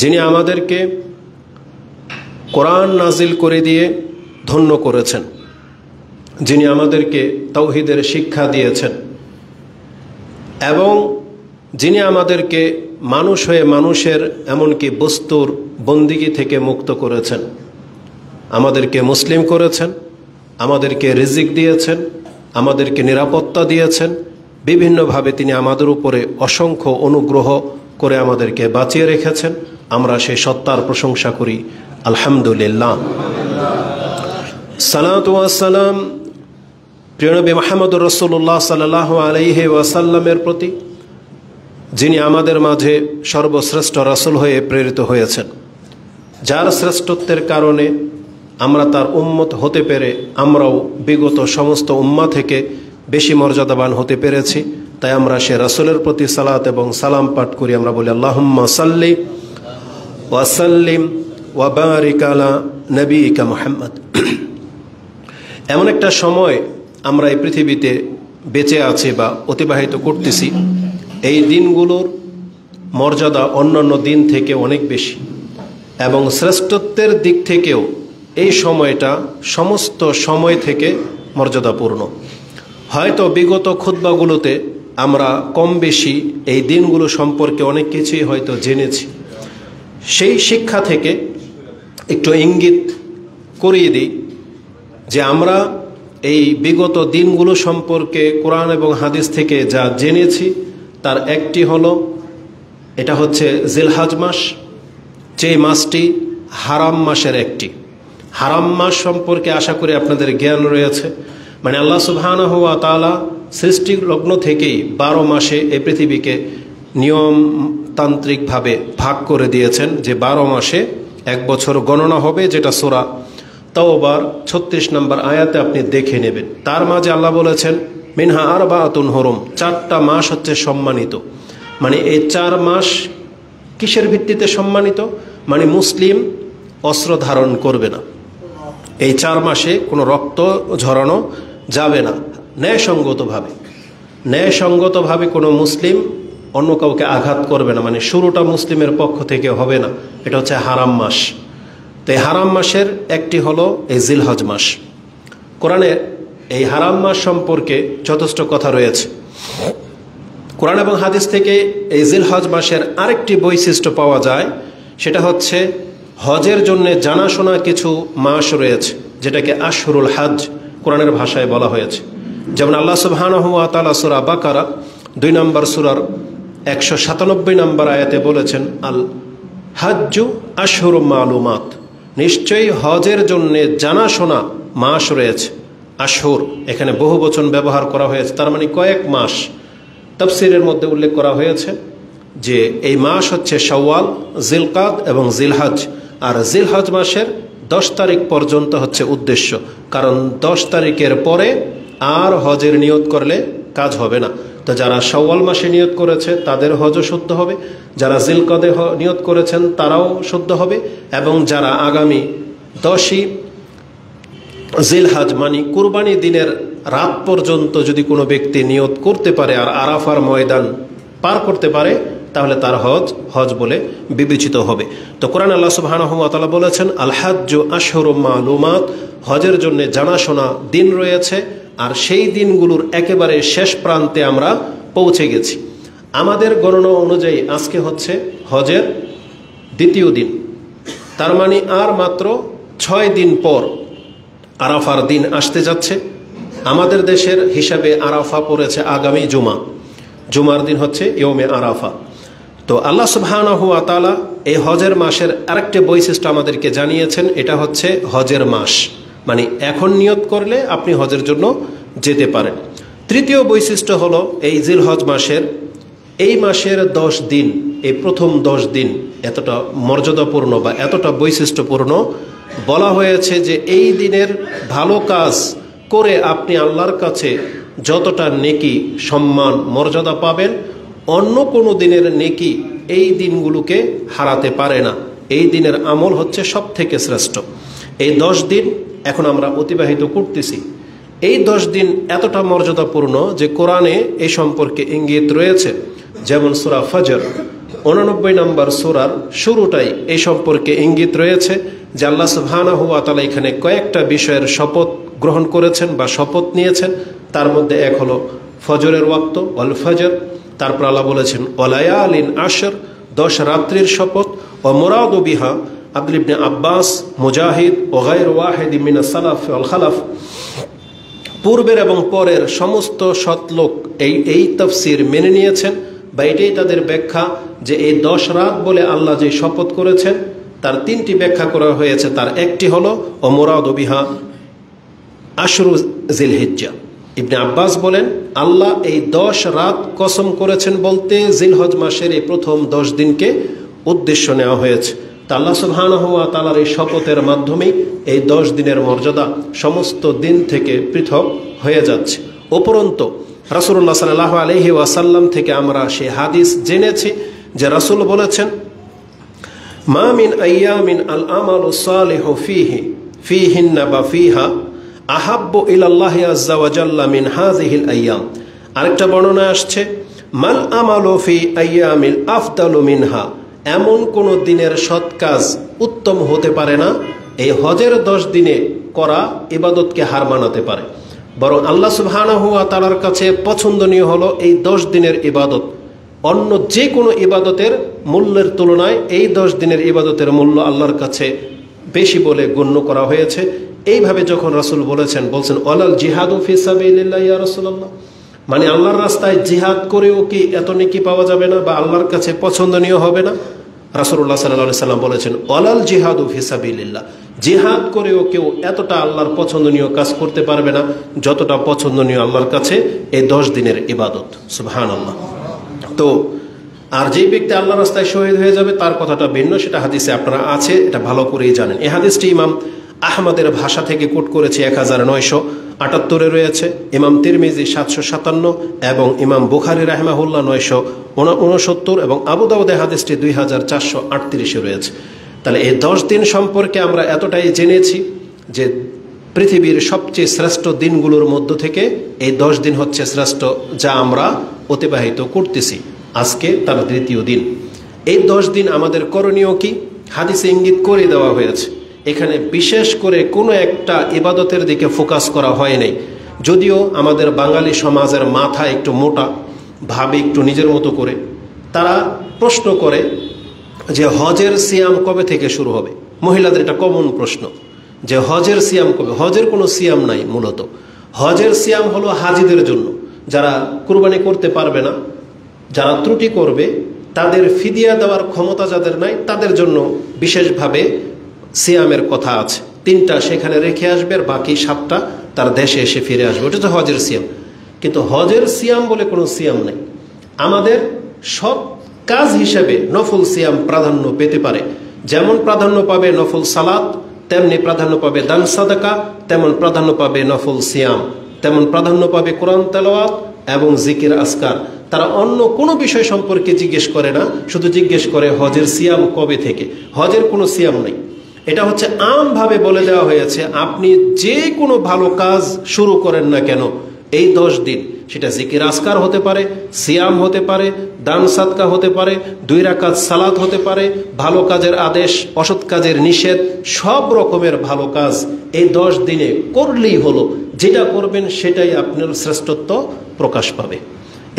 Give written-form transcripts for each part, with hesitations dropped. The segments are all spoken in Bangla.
যিনি আমাদেরকে কোরআন নাজিল করে দিয়ে ধন্য করেছেন, যিনি আমাদেরকে তাওহীদের শিক্ষা দিয়েছেন এবং যিনি আমাদেরকে মানুষ হয়ে মানুষের এমনকি বস্তুর বন্দিগি থেকে মুক্ত করেছেন, আমাদেরকে মুসলিম করেছেন, আমাদেরকে রিজিক দিয়েছেন, আমাদেরকে নিরাপত্তা দিয়েছেন, বিভিন্নভাবে তিনি আমাদের উপরে অসংখ্য অনুগ্রহ করে আমাদেরকে বাঁচিয়ে রেখেছেন। আমরা সেই সত্তার প্রশংসা করি, আলহামদুলিল্লাহ। সালাতু ওয়াস সালাম প্রিয় নবী মুহাম্মদুর রাসূলুল্লাহ সাল্লাল্লাহু আলাইহি ওয়াসাল্লামের প্রতি, যিনি আমাদের মাঝে সর্বশ্রেষ্ঠ রাসূল হয়ে প্রেরিত হয়েছেন, যার শ্রেষ্ঠত্বের কারণে আমরা তার উম্মত হতে পেরে আমরাও বিগত সমস্ত উম্মাহ থেকে বেশি মর্যাদাবান হতে পেরেছি। তাই আমরা সে রাসূলের প্রতি সালাত এবং সালাম পাঠ করি। আমরা বলি আল্লাহুম্মা সাল্লি ওয়া সাল্লিম ওয়া বারিক আলা নবিয়িকা মুহাম্মদ। এমন একটা সময় আমরা এই পৃথিবীতে বেঁচে আছি বা অতিবাহিত করতেছি, এই দিনগুলোর মর্যাদা অন্যান্য দিন থেকে অনেক বেশি এবং শ্রেষ্ঠত্বের দিক থেকেও এই সময়টা সমস্ত সময় থেকে মর্যাদাপূর্ণ। হয়তো বিগত খুতবাগুলোতে আমরা কম বেশি এই দিনগুলো সম্পর্কে অনেক কিছুই হয়তো জেনেছি। সেই শিক্ষা থেকে একটু ইঙ্গিত করিয়ে দিই যে আমরা এই বিগত দিনগুলো সম্পর্কে কোরআন এবং হাদিস থেকে যা জেনেছি তার একটি হলো, এটা হচ্ছে জিলহজ মাস, যে মাসটি হারাম মাসের একটি। হারাম মাস সম্পর্কে আশা করি আপনাদের জ্ঞান রয়েছে। মানে আল্লাহ সুবহানাহু ওয়া তাআলা সৃষ্টির লগ্ন থেকেই 12 মাসে এই পৃথিবীকে নিয়মতান্ত্রিকভাবে ভাগ করে দিয়েছেন, যে 12 মাসে এক বছর গণনা হবে, যেটা সূরা তাওবার 36 নম্বর আয়াতে আপনি দেখে নেবেন। তার মাঝে আল্লাহ বলেছেন মিনহা আরবাতুন হুরুম, 4টা মাস হচ্ছে সম্মানিত। মানে এই 4 মাস কিসের ভিত্তিতে সম্মানিত? মানে মুসলিম অস্ত্র ধারণ করবে না, এই 4 মাসে কোনো রক্ত ঝরানো যাবে না, ন্যায়সঙ্গতভাবে কোনো মুসলিম অন্য কাউকে আঘাত করবে না। মানে শুরুটা মুসলিমের পক্ষ থেকে হবে না, এটা হচ্ছে হারাম মাস। তো এই হারাম মাসের একটি হলো এই জিলহজ মাস। কোরআনে এই হারাম মাস সম্পর্কে যথেষ্ট কথা রয়েছে। কোরআন এবং হাদিস থেকে এই জিলহজ মাসের আরেকটি বৈশিষ্ট্য পাওয়া যায়, সেটা হচ্ছে হজের জন্য জানাশোনা কিছু মাস রয়েছে, যেটাকে আশহুরুল হজ কোরআনের ভাষায় বলা হয়েছে। যেমন আল্লাহ সুবহানাহু ওয়া তাআলা সূরা বাকারা 2 নম্বর সূরার 197 নম্বর আয়াতে বলেছেন আল হজ্জু আশহুরুম মালুমাত, নিশ্চয়ই হজের জন্য জানাশোনা মাস রয়েছে। আশহুর এখানে বহু বচন ব্যবহার করা হয়েছে, তার মানে কয়েক মাস। তাফসীরের মধ্যে উল্লেখ করা হয়েছে যে এই মাস হচ্ছে শাওয়াল, জিলকাদ এবং জিলহজ। আর জিলহজ মাসের 10 তারিখ পর্যন্ত হচ্ছে উদ্দেশ্য, কারণ 10 তারিখের পরে আর হজের নিয়ত করলে কাজ হবে না। তো যারা শাওয়াল মাসে নিয়ত করেছে তাদের হজও শুদ্ধ হবে, যারা জিলকাদে নিয়ত করেছেন তারাও শুদ্ধ হবে, এবং যারা আগামী 10ই জিলহজ মানে কুরবানি দিনের রাত পর্যন্ত যদি কোনো ব্যক্তি নিয়ত করতে পারে আর আরাফার ময়দান পার করতে পারে, তাহলে তার হজ বলে বিবেচিত হবে। তো কোরআন আল্লাহ সুবহানাহু ওয়া তাআলা বলেছেন আল হজ্জু আশহুরুম মালুমাত, হজের জন্য জানাশোনা দিন রয়েছে, আর সেই দিনগুলোর একেবারে শেষ প্রান্তে আমরা পৌঁছে গেছি। আমাদের গণনা অনুযায়ী আজকে হচ্ছে হজের 2য় দিন, তার মানে আর মাত্র 6 দিন পর আরাফার দিন আসতে যাচ্ছে। আমাদের দেশের হিসাবে আরাফা পড়েছে আগামী জুমার দিন হচ্ছে ইয়মে আরাফা। তো আল্লাহ সুবহানাহু ওয়া তাআলা এই হজের মাসের আরেকটি বৈশিষ্ট্য আমাদেরকে জানিয়েছেন, এটা হচ্ছে হজের মাস, মানে এখন নিয়ত করলে আপনি হজের জন্য যেতে পারেন। তৃতীয় বৈশিষ্ট্য হলো এই জিলহজ মাসের এই মাসের 10 দিন, এই প্রথম 10 দিন এতটা মর্যাদাপূর্ণ বা এতটা বৈশিষ্ট্যপূর্ণ বলা হয়েছে যে এই দিনের ভালো কাজ করে আপনি আল্লাহর কাছে যতটা নেকি, সম্মান, মর্যাদা পাবেন, অন্য কোনো দিনের নেকি এই দিনগুলোকে হারাতে পারে না। এই দিনের আমল হচ্ছে সব থেকে শ্রেষ্ঠ। এই 10 দিন এখন আমরা অতিবাহিত করতেছি। এই 10 দিন এতটা মর্যাদাপূর্ণ যে কোরআনে এই সম্পর্কে ইঙ্গিত রয়েছে। যেমন সূরা ফজর 89 নম্বর সূরার শুরুটাই এই সম্পর্কে ইঙ্গিত রয়েছে যে আল্লাহ সুবহানাহু ওয়া তাআলা এখানে কয়েকটা বিষয়ের শপথ গ্রহণ করেছেন বা শপথ নিয়েছেন। তার মধ্যে এক হলো ফজরের ওয়াক্ত, ওয়াল ফজর। তারপর আল্লাহ বলেছেন ওয়ালায়ালিন আশর, 10 রাত্রির শপথ। ও মুরাদু বিহা আব্দুল ইবনে আব্বাস, মুজাহিদ ও গায়রু ওয়াহিদ মিনাস সালাফ ওয়াল খালাফ, পূর্বের এবং পরের সমস্ত সৎলোক এই তাফসীর মেনে নিয়েছেন বা এটাই তাদের ব্যাখ্যা যে এই 10 রাত বলে আল্লাহ যে শপথ করেছেন তার 3টি ব্যাখ্যা করা হয়েছে। তার একটি হলো ও মুরাদু বিহা আশরু জিলহিজ্জা। ইবনে আব্বাস বলেন আল্লাহ এই 10 রাত কসম করেছেন বলতে জিলহজ মাসের এই প্রথম 10 দিনকে উদ্দেশ্য নেওয়া হয়েছে। তা আল্লাহ সুবহানাহু ওয়া তাআলার এই শপথের মাধ্যমেই এই 10 দিনের মর্যাদা সমস্ত দিন থেকে পৃথক হয়ে যাচ্ছে। উপরন্তু রাসূলুল্লাহ সাল্লাল্লাহু আলাইহি ওয়াসাল্লাম থেকে আমরা সেই হাদিস জেনেছি যে রাসূল বলেছেন মা মিন আইয়ামিন আল আমালু সালিহু ফিহিন্না বা ফিহা আহাব্বু ইলাল্লাহি আযজা ওয়া জাল্লা মিন হাযিহিল আইয়াম। আরেকটা বর্ণনা আসছে মাল আমালু ফি আইয়ামিল আফদালু মিনহা, এমন কোন দিনের সৎ কাজ উত্তম হতে পারে না এই হজের 10 দিনে করা ইবাদতকে হার মানাতে পারে। বরং আল্লাহ সুবহানাহু ওয়া তাআলার কাছে পছন্দনীয় হলো এই 10 দিনের ইবাদত অন্য যে কোনো ইবাদতের মূল্যের তুলনায় এই 10 দিনের ইবাদতের মূল্য আল্লাহর কাছে বেশি বলে গণ্য করা হয়েছে। এইভাবে যখন রাসূল বলছেন ওয়ালাল জিহাদু ফি সাবিলিল্লাহ ইয়া রাসূলুল্লাহ, মানে আল্লাহর রাস্তায় জিহাদ করেও কি এত নেকি পাওয়া যাবে না বা আল্লাহর কাছে পছন্দনীয় হবে না? রাসূলুল্লাহ সাল্লাল্লাহু আলাইহি সাল্লাম বলেছেন ওয়ালাল জিহাদু ফি সাবিলিল্লাহ, জিহাদ করেও কেউ এতটা আল্লাহর পছন্দনীয় কাজ করতে পারবে না যতটা পছন্দনীয় আল্লাহর কাছে এই 10 দিনের ইবাদত। সুবহানাল্লাহ। তো আর যেই ব্যক্তি আল্লাহর রাস্তায় শহীদ হয়ে যাবে তার কথাটা ভিন্ন, সেটা হাদিসে আপনারা আছে, এটা ভালো করেই জানেন। এই হাদিসটি ইমাম আহমদের ভাষা থেকে কোট করেছে 1978 রয়েছে, ইমাম তিরমিজি 757 এবং ইমাম বুখারী রাহিমাহুল্লাহ 969 এবং আবু দাউদে হাদিসটি 2438 রয়েছে। তাহলে এই 10 দিন সম্পর্কে আমরা এতটাই জেনেছি যে পৃথিবীর সবচেয়ে শ্রেষ্ঠ দিনগুলোর মধ্য থেকে এই 10 দিন হচ্ছে শ্রেষ্ঠ যা আমরা অতিবাহিত করতেছি। আজকে তার দ্বিতীয় দিন। এই 10 দিন আমাদের করণীয় কি হাদিসে ইঙ্গিত করে দেওয়া হয়েছে। এখানে বিশেষ করে কোনো একটা ইবাদতের দিকে ফোকাস করা হয় নাই, যদিও আমাদের বাঙালি সমাজের মাথা একটু মোটা, ভাবে একটু নিজের মতো করে। তারা প্রশ্ন করে যে হজের সিয়াম কবে থেকে শুরু হবে। মহিলাদের এটা কমন প্রশ্ন যে হজের সিয়াম কবে। হজের কোনো সিয়াম নাই। মূলত হজের সিয়াম হলো হাজিদের জন্য, যারা কুরবানি করতে পারবে না, যারা ত্রুটি করবে, তাদের ফিদিয়া দেওয়ার ক্ষমতা যাদের নাই তাদের জন্য বিশেষভাবে সিয়ামের কথা আছে। 3টা সেখানে রেখে আসবে আর বাকি 7টা তার দেশে এসে ফিরে আসবে। ওটা তো হজের সিয়াম। কিন্তু হজের সিয়াম বলে কোনো সিয়াম নেই। আমাদের সব কাজ হিসেবে নফল সিয়াম প্রাধান্য পেতে পারে। যেমন প্রাধান্য পাবে নফল সালাত, তেমনি প্রাধান্য পাবে দান সাদাকা, তেমন প্রাধান্য পাবে নফল সিয়াম, তেমন প্রাধান্য পাবে কোরআন তেলাওয়াত এবং জিকির আসকার। তারা অন্য কোনো বিষয় সম্পর্কে জিজ্ঞেস করে না, শুধু জিজ্ঞেস করে হজের সিয়াম কবে থেকে। হজের কোনো সিয়াম নেই। এটা হচ্ছে আমভাবে বলে দেওয়া হয়েছে আপনি যে কোনো ভালো কাজ শুরু করেন না কেন এই 10 দিন, সেটা জিকির আসকার হতে পারে, সিয়াম হতে পারে, দান সাদকা হতে পারে, 2 রাকাত সালাত হতে পারে, ভালো কাজের আদেশ, অসৎ কাজের নিষেধ, সব রকমের ভালো কাজ এই 10 দিনে করলেই হলো। যেটা করবেন সেটাই আপনার শ্রেষ্ঠত্ব প্রকাশ পাবে।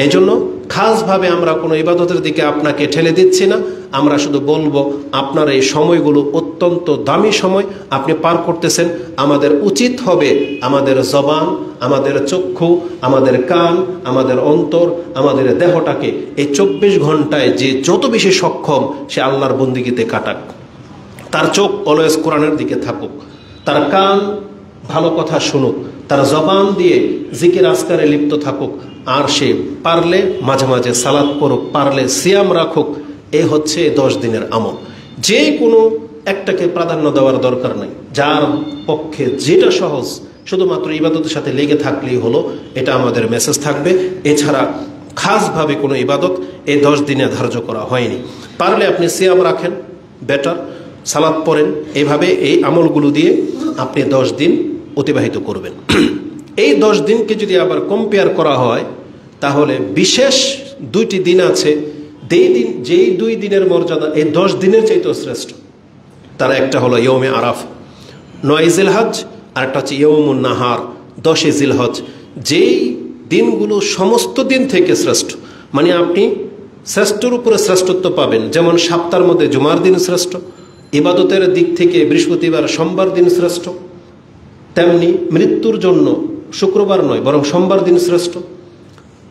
এই জন্য খাসভাবে আমরা কোনো ইবাদতের দিকে আপনাকে ঠেলে দিচ্ছি না। আমরা শুধু বলবো আপনার এই সময়গুলো অত্যন্ত দামি সময় আপনি পার করতেছেন। আমাদের উচিত হবে আমাদের জবান, আমাদের চক্ষু, আমাদের কান, আমাদের অন্তর, আমাদের দেহটাকে এই 24 ঘন্টায় যে যত বেশি সক্ষম সে আল্লাহর বন্দিগিতে কাটাক। তার চোখ অলওয়েজ কোরআনের দিকে থাকুক, তার কান ভালো কথা শুনুক, তার জবান দিয়ে জিকির আসকারে লিপ্ত থাকুক, আর সে পারলে মাঝে মাঝে সালাত পড়ুক, পারলে সিয়াম রাখুক। এই হচ্ছে 10 দিনের আমল। যে কোনো একটাকে প্রাধান্য দেওয়ার দরকার নাই। যার পক্ষে যেটা সহজ শুধুমাত্র ইবাদতের সাথে লেগে থাকলেই হলো, এটা আমাদের মেসেজ থাকবে। এছাড়া খাসভাবে কোনো ইবাদত এই 10 দিনে ধার্য করা হয়নি। পারলে আপনি সিয়াম রাখেন, বেটার, সালাত পড়েন, এইভাবে এই আমলগুলো দিয়ে আপনি 10 দিন অতিবাহিত করবেন। এই 10 দিনকে যদি আবার কম্পেয়ার করা হয় তাহলে বিশেষ 2টি দিন আছে যেই 2 দিনের মর্যাদা এই 10 দিনের চাইতেও শ্রেষ্ঠ, তার একটা হলো ইয়ৌমে আরাফা 9 জিলহজ, আর একটা হচ্ছে ইয়ৌমুন নাহার 10 জিলহজ। যেই দিনগুলো সমস্ত দিন থেকে শ্রেষ্ঠ, মানে আপনি শ্রেষ্ঠর উপরে শ্রেষ্ঠত্ব পাবেন। যেমন সপ্তাহের মধ্যে জুমার দিন শ্রেষ্ঠ, ইবাদতের দিক থেকে বৃহস্পতিবার সোমবার দিন শ্রেষ্ঠ, তেমনি মৃত্যুর জন্য শুক্রবার নয় বরং সোমবার দিন শ্রেষ্ঠ।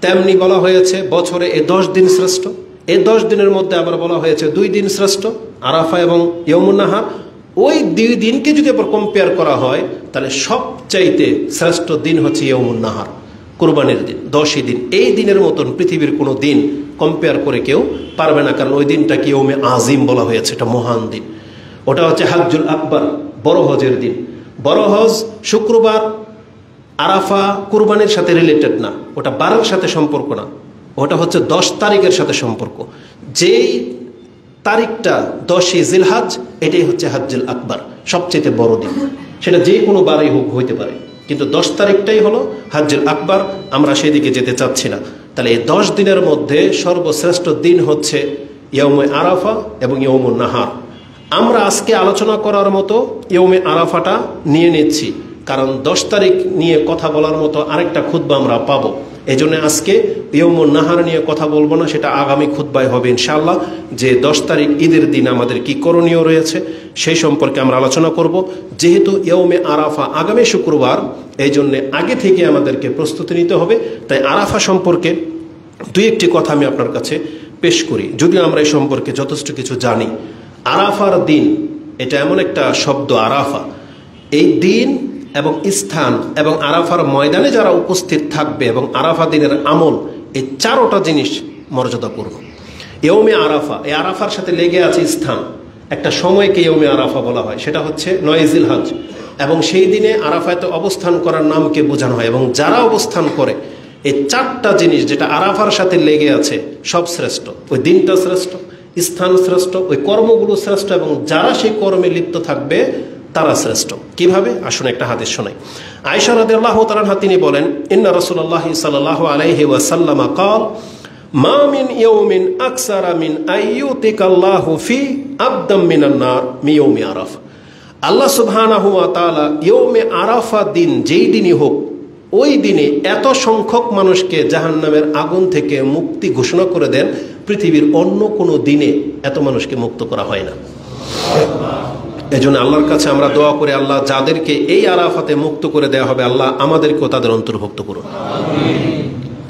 তেমনি বলা হয়েছে বছরে এই 10 দিন শ্রেষ্ঠ। এই 10 দিনের মধ্যে আবার বলা হয়েছে 2 দিন শ্রেষ্ঠ, আরাফা এবং ইয়ৌমুন নাহার। ওই 2 দিনকে যদি আবার কম্পেয়ার করা হয় তাহলে সবচাইতে শ্রেষ্ঠ দিন হচ্ছে ইয়ৌমুন নাহার, কুরবানির দিন, 10ই দিন। এই দিনের মতন পৃথিবীর কোনো দিন কম্পেয়ার করে কেউ পারবে না, কারণ ওই দিনটাকে ইয়ৌমে আজিম বলা হয়েছে, এটা মহান দিন। ওটা হচ্ছে হাজ্জুল আকবর, বড় হজের দিন। বড় হজ শুক্রবার, আরাফা কুরবানির সাথে রিলেটেড না, ওটা বারের সাথে সম্পর্ক না, ওটা হচ্ছে 10 তারিখের সাথে সম্পর্ক। যেই তারিখটা 10ই জিলহজ, এটাই হচ্ছে হাজ্জুল আকবর, সবচেয়ে বড় দিন। সেটা যে কোনো বারেই হোক হইতে পারে, কিন্তু 10 তারিখটাই হলো হাজ্জুল আকবর। আমরা সেদিকে যেতে চাচ্ছি না। তাহলে এই 10 দিনের মধ্যে সর্বশ্রেষ্ঠ দিন হচ্ছে ইয়ৌমে আরাফা এবং ইয়ৌমুন নাহার। আমরা আজকে আলোচনা করার মতো ইয়ৌমে আরাফাটা নিয়ে নিচ্ছি, কারণ 10 তারিখ নিয়ে কথা বলার মতো আরেকটা খুতবা আমরা পাবো। এই জন্য আজকে ইয়ৌমুন নাহার নিয়ে কথা বলবো না, সেটা আগামী খুতবায় হবে ইনশাআল্লাহ। যে 10 তারিখ ঈদের দিন আমাদের কি করণীয় রয়েছে সেই সম্পর্কে আমরা আলোচনা করব। যেহেতু ইয়ৌমে আরাফা আগামী শুক্রবার, এই জন্যে আগে থেকে আমাদেরকে প্রস্তুতি নিতে হবে। তাই আরাফা সম্পর্কে 2-1টি কথা আমি আপনার কাছে পেশ করি, যদিও আমরা এই সম্পর্কে যথেষ্ট কিছু জানি। আরাফার দিন, এটা এমন একটা শব্দ আরাফা, এই দিন এবং স্থান এবং আরাফার ময়দানে যারা উপস্থিত থাকবে এবং আরাফা দিনের আমল, এই 4টা জিনিস মর্যাদাপূর্ণ। ইয়ৌমে আরাফা, এই আরাফার সাথে লেগে আছে স্থান। একটা সময়কে ইয়ৌমে আরাফা বলা হয়, সেটা হচ্ছে 9 জিলহজ, এবং সেই দিনে আরাফাতে অবস্থান করার নামকে বোঝানো হয়। এবং যারা অবস্থান করে, এই 4টা জিনিস যেটা আরাফার সাথে লেগে আছে সব শ্রেষ্ঠ। ওই দিনটা শ্রেষ্ঠ, স্থান শ্রেষ্ঠ, ওই কর্মগুলো শ্রেষ্ঠ, এবং যারা সেই কর্মে লিপ্ত থাকবে তারা শ্রেষ্ঠ। কিভাবে? আসুন একটা হাদিস শোনাই। আয়েশা রাদিয়াল্লাহু তাআলা আনহা তিনি বলেন, ইন্না রাসূলুল্লাহ সাল্লাল্লাহু আলাইহি ওয়াসাল্লাম قال মা মিন ইয়াউমিন আকসারা মিন আইয়ুতিকাল্লাহু ফি আবদাম মিনান নার মিয়াউমি আরাফা। আল্লাহ সুবহানাহু ওয়া তাআলা ইয়ৌমে আরাফা দিন, যেই দিনই হোক, ওই দিনে এত সংখ্যক মানুষকে জাহান্নামের আগুন থেকে মুক্তি ঘোষণা করে দেন, পৃথিবীর অন্য কোনো দিনে এত মানুষকে মুক্ত করা হয় না। এজন্য আল্লাহর কাছে আমরা দোয়া করি, আল্লাহ যাদেরকে এই আরাফাতে মুক্ত করে দেওয়া হবে, আল্লাহ আমাদেরকেও তাদের অন্তর্ভুক্ত করুন।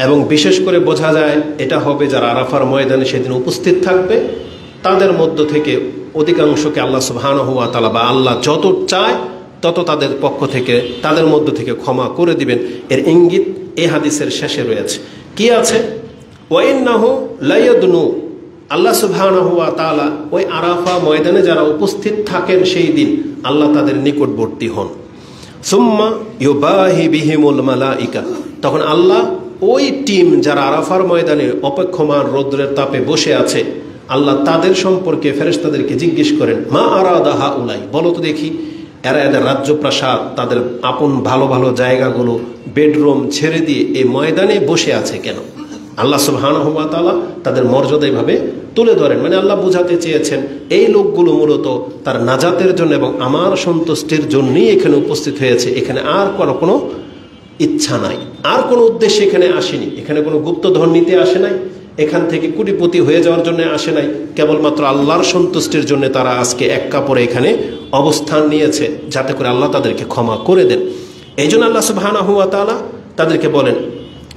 এবং বিশেষ করে বোঝা যায় এটা হবে যারা আরাফার ময়দানে সেদিন উপস্থিত থাকবে, তাদের মধ্য থেকে অধিকাংশকে আল্লাহ সুবহানাহু ওয়া তাআলা বা আল্লাহ যত চায় তত তাদের পক্ষ থেকে, তাদের মধ্য থেকে ক্ষমা করে দিবেন। এর ইঙ্গিত এই হাদিসের শেষে রয়েছে। কি আছে? ওয়াইন্নাহু লায়াদনু, আল্লাহ সুবহানাহু ওয়া তাআলা ওই আরাফা ময়দানে যারা উপস্থিত থাকেন সেই দিন আল্লাহ তাদের নিকটবর্তী হন। সুম্মা ইউবাহি বিহিমুল মালাইকা, তখন আল্লাহ ওই টিম যারা আরাফার ময়দানে অপেক্ষমান রৌদ্রের তাপে বসে আছে, আল্লাহ তাদের সম্পর্কে ফেরেশতাদেরকে জিজ্ঞেস করেন, মা আরাদা হাউলাই, বলো তো দেখি এরা এদের রাজ্যপ্রাসাদ, তাদের আপন ভালো ভালো জায়গাগুলো, বেডরুম ছেড়ে দিয়ে এই ময়দানে বসে আছে কেন? আল্লাহ সুবহানাহু ওয়া তাআলা তাদের মর্যাদা এভাবে তুলে ধরেন। মানে আল্লাহ বোঝাতে চেয়েছেন এই লোকগুলো মূলত তার নাজাতের জন্য এবং আমার সন্তুষ্টির জন্যই এখানে উপস্থিত হয়েছে, এখানে আর কোনো ইচ্ছা নাই, আর কোনো উদ্দেশ্যে এখানে আসেনি, এখানে কোনো গুপ্তধন নিতে আসে নাই, এখান থেকে কোটিপতি হয়ে যাওয়ার জন্য আসে নাই, কেবলমাত্র আল্লাহর সন্তুষ্টির জন্য তারা আজকে এক কাপড়ে এখানে অবস্থান নিয়েছে, যাতে করে আল্লাহ তাদেরকে ক্ষমা করে দেন। এই জন্য আল্লাহ সুবহানাহু ওয়া তাআলা তাদেরকে বলেন,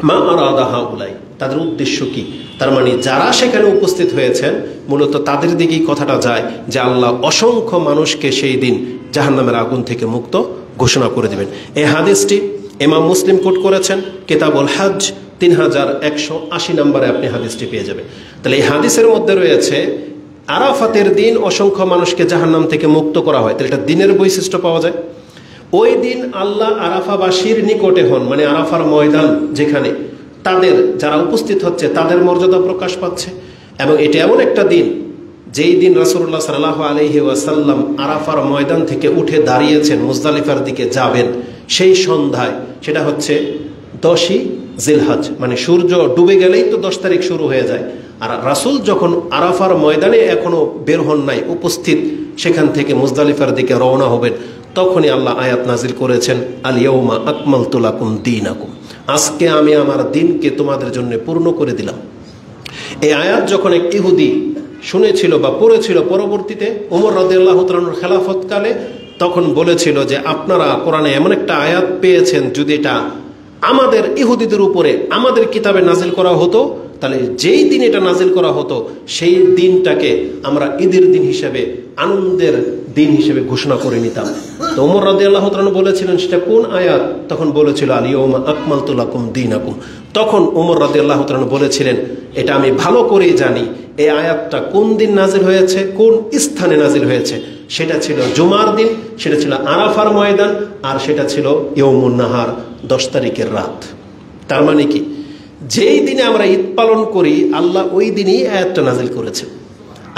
মা আরাদা হাউলাই, তাদের উদ্দেশ্য কি? তার মানে যারা সেখানে উপস্থিত হয়েছেন মূলত তাদের দিকেই কথাটা যায় যে আল্লাহ অসংখ্য মানুষকে সেই দিন জাহান্নামের আগুন থেকে মুক্ত ঘোষণা করে দিবেন। এই হাদিসটি ইমাম মুসলিম কোট করেছেন, কিতাবুল হজ 3180 নম্বরে আপনি হাদিসটি পেয়ে যাবেন। তাহলে এই হাদিসের মধ্যে রয়েছে আরাফাতের দিন অসংখ্য মানুষকে জাহান্নাম থেকে মুক্ত করা হয়। তাহলে এটা দিনের বৈশিষ্ট্য পাওয়া যায়। ওই দিন আল্লাহ আরাফাবাসীর নিকটে হন, মানে আরাফার ময়দান যেখানে, তাদের যারা উপস্থিত হচ্ছে তাদের মর্যাদা প্রকাশ পাচ্ছে। এবং এটা এমন একটা দিন যেই দিন রাসূলুল্লাহ সাল্লাল্লাহু আলাইহি ওয়াসাল্লাম আরাফার ময়দান থেকে উঠে দাঁড়িয়েছেন, মুজদালিফার দিকে যাবেন সেই সন্ধ্যায়, সেটা হচ্ছে 10ই জিলহজ, মানে সূর্য ডুবে গেলেই তো 10 তারিখ শুরু হয়ে যায়। আর রাসূল যখন আরাফার ময়দানে এখনো বের হন নাই, উপস্থিত, সেখান থেকে মুজদালিফার দিকে রওনা হবেন, তখনই আল্লাহ আয়াত নাজিল করেছেন, আল ইয়াউমা আকমালতু লাকুম দীনাকুম, আজকে আমি আমার দিনকে তোমাদের জন্য পূর্ণ করে দিলাম। এই আয়াত যখন এক ইহুদি শুনেছিল বা পড়েছিল, পরবর্তীতে ওমর রাদিয়াল্লাহু তাআলার খেলাফতকালে, তখন বলেছিল যে আপনারা কোরআনে এমন একটা আয়াত পেয়েছেন, যদি এটা আমাদের ইহুদিদের উপরে আমাদের কিতাবে নাজিল করা হতো, তাহলে যেই দিন এটা নাজিল করা হতো সেই দিনটাকে আমরা ঈদের দিন হিসেবে, আনন্দের দিন হিসেবে ঘোষণা করে নিতাম। তো ওমর রাদিয়াল্লাহু তাআলা বলেছিলেন সেটা কোন আয়াত? তখন বলেছিল আল ইয়াউমা আকমালতু লাকুম দীনাকুম। তখন ওমর রাদিয়াল্লাহু তাআলা বলেছিলেন, এটা আমি ভালো করেই জানি এই আয়াতটা কোন দিন নাজিল হয়েছে, কোন স্থানে নাজিল হয়েছে। সেটা ছিল জুমার দিন, সেটা ছিল আরাফার ময়দান, আর সেটা ছিল ইয়াউমুন নাহার, 10 তারিখের রাত। তার মানে কি, যেই দিনে আমরা ঈদ পালন করি আল্লাহ ওই দিনই আয়াতটা নাজিল করেছেন।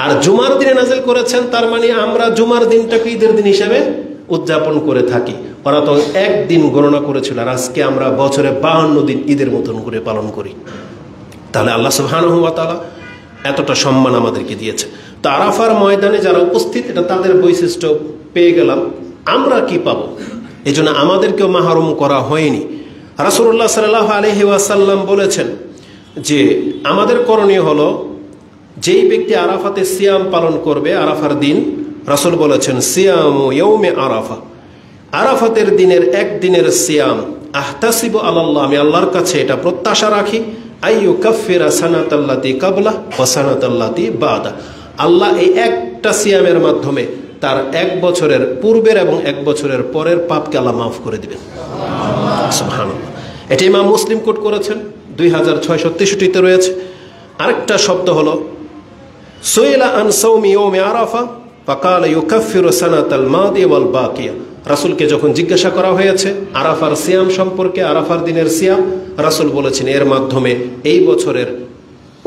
আর জুমার দিনে নাজিল করেছেন, তার মানে আমরা জুমার দিনটাকে ঈদের দিন হিসেবে উদযাপন করে থাকি। ওরা তো একদিন গণনা করেছিল, আর আজকে আমরা বছরে 52 দিন ঈদের মতন করে পালন করি। তাহলে আল্লাহ সুবহানাহু ওয়া তাআলা এতটা সম্মান আমাদেরকে দিয়েছে। তো আরাফার ময়দানে যারা উপস্থিত, এটা তাদের বৈশিষ্ট্য পেয়ে গেলাম। আমরা কি পাবো? এই জন্য আমাদেরকেও মাহরুম করা হয়নি। রাসূলুল্লাহ সাল্লাল্লাহু আলাইহি ওয়াসাল্লাম বলেছেন যে আমাদের করণীয় হলো, যেই ব্যক্তি আরাফাতে সিয়াম পালন করবে আরাফার দিন, রাসূল বলেছেন সিয়ামু ইয়াউমে আরাফা, আরাফাতের দিনের একদিনের সিয়াম, আহতাসিবু আলাল্লাহ, আমি আল্লাহর কাছে এটা প্রত্যাশা রাখি, আইয়ু কাফিরা সানাতাল্লাতি কাবলা ওয়া সানাতাল্লাতি বাদা, আল্লাহ এই একটা সিয়ামের মাধ্যমে তার 1 বছরের পূর্বের এবং 1 বছরের পরের পাপকে আল্লাহ মাফ করে দিবেন। সুবহানাল্লাহ। এটা ইমাম মুসলিম কোট করেছেন, 2663তে রয়েছে। আরেকটা শব্দ হলো সুইলা আন সাওমি ইয়াউমি আরাফা ফাকালা ইউকাফিরু সানাতাল মাদি ওয়াল বাকিয়া, রাসূলকে যখন জিজ্ঞাসা করা হয়েছে আরাফার সিয়াম সম্পর্কে, আরাফার দিনের সিয়াম, রাসূল বলেছেন এর মাধ্যমে এই বছরের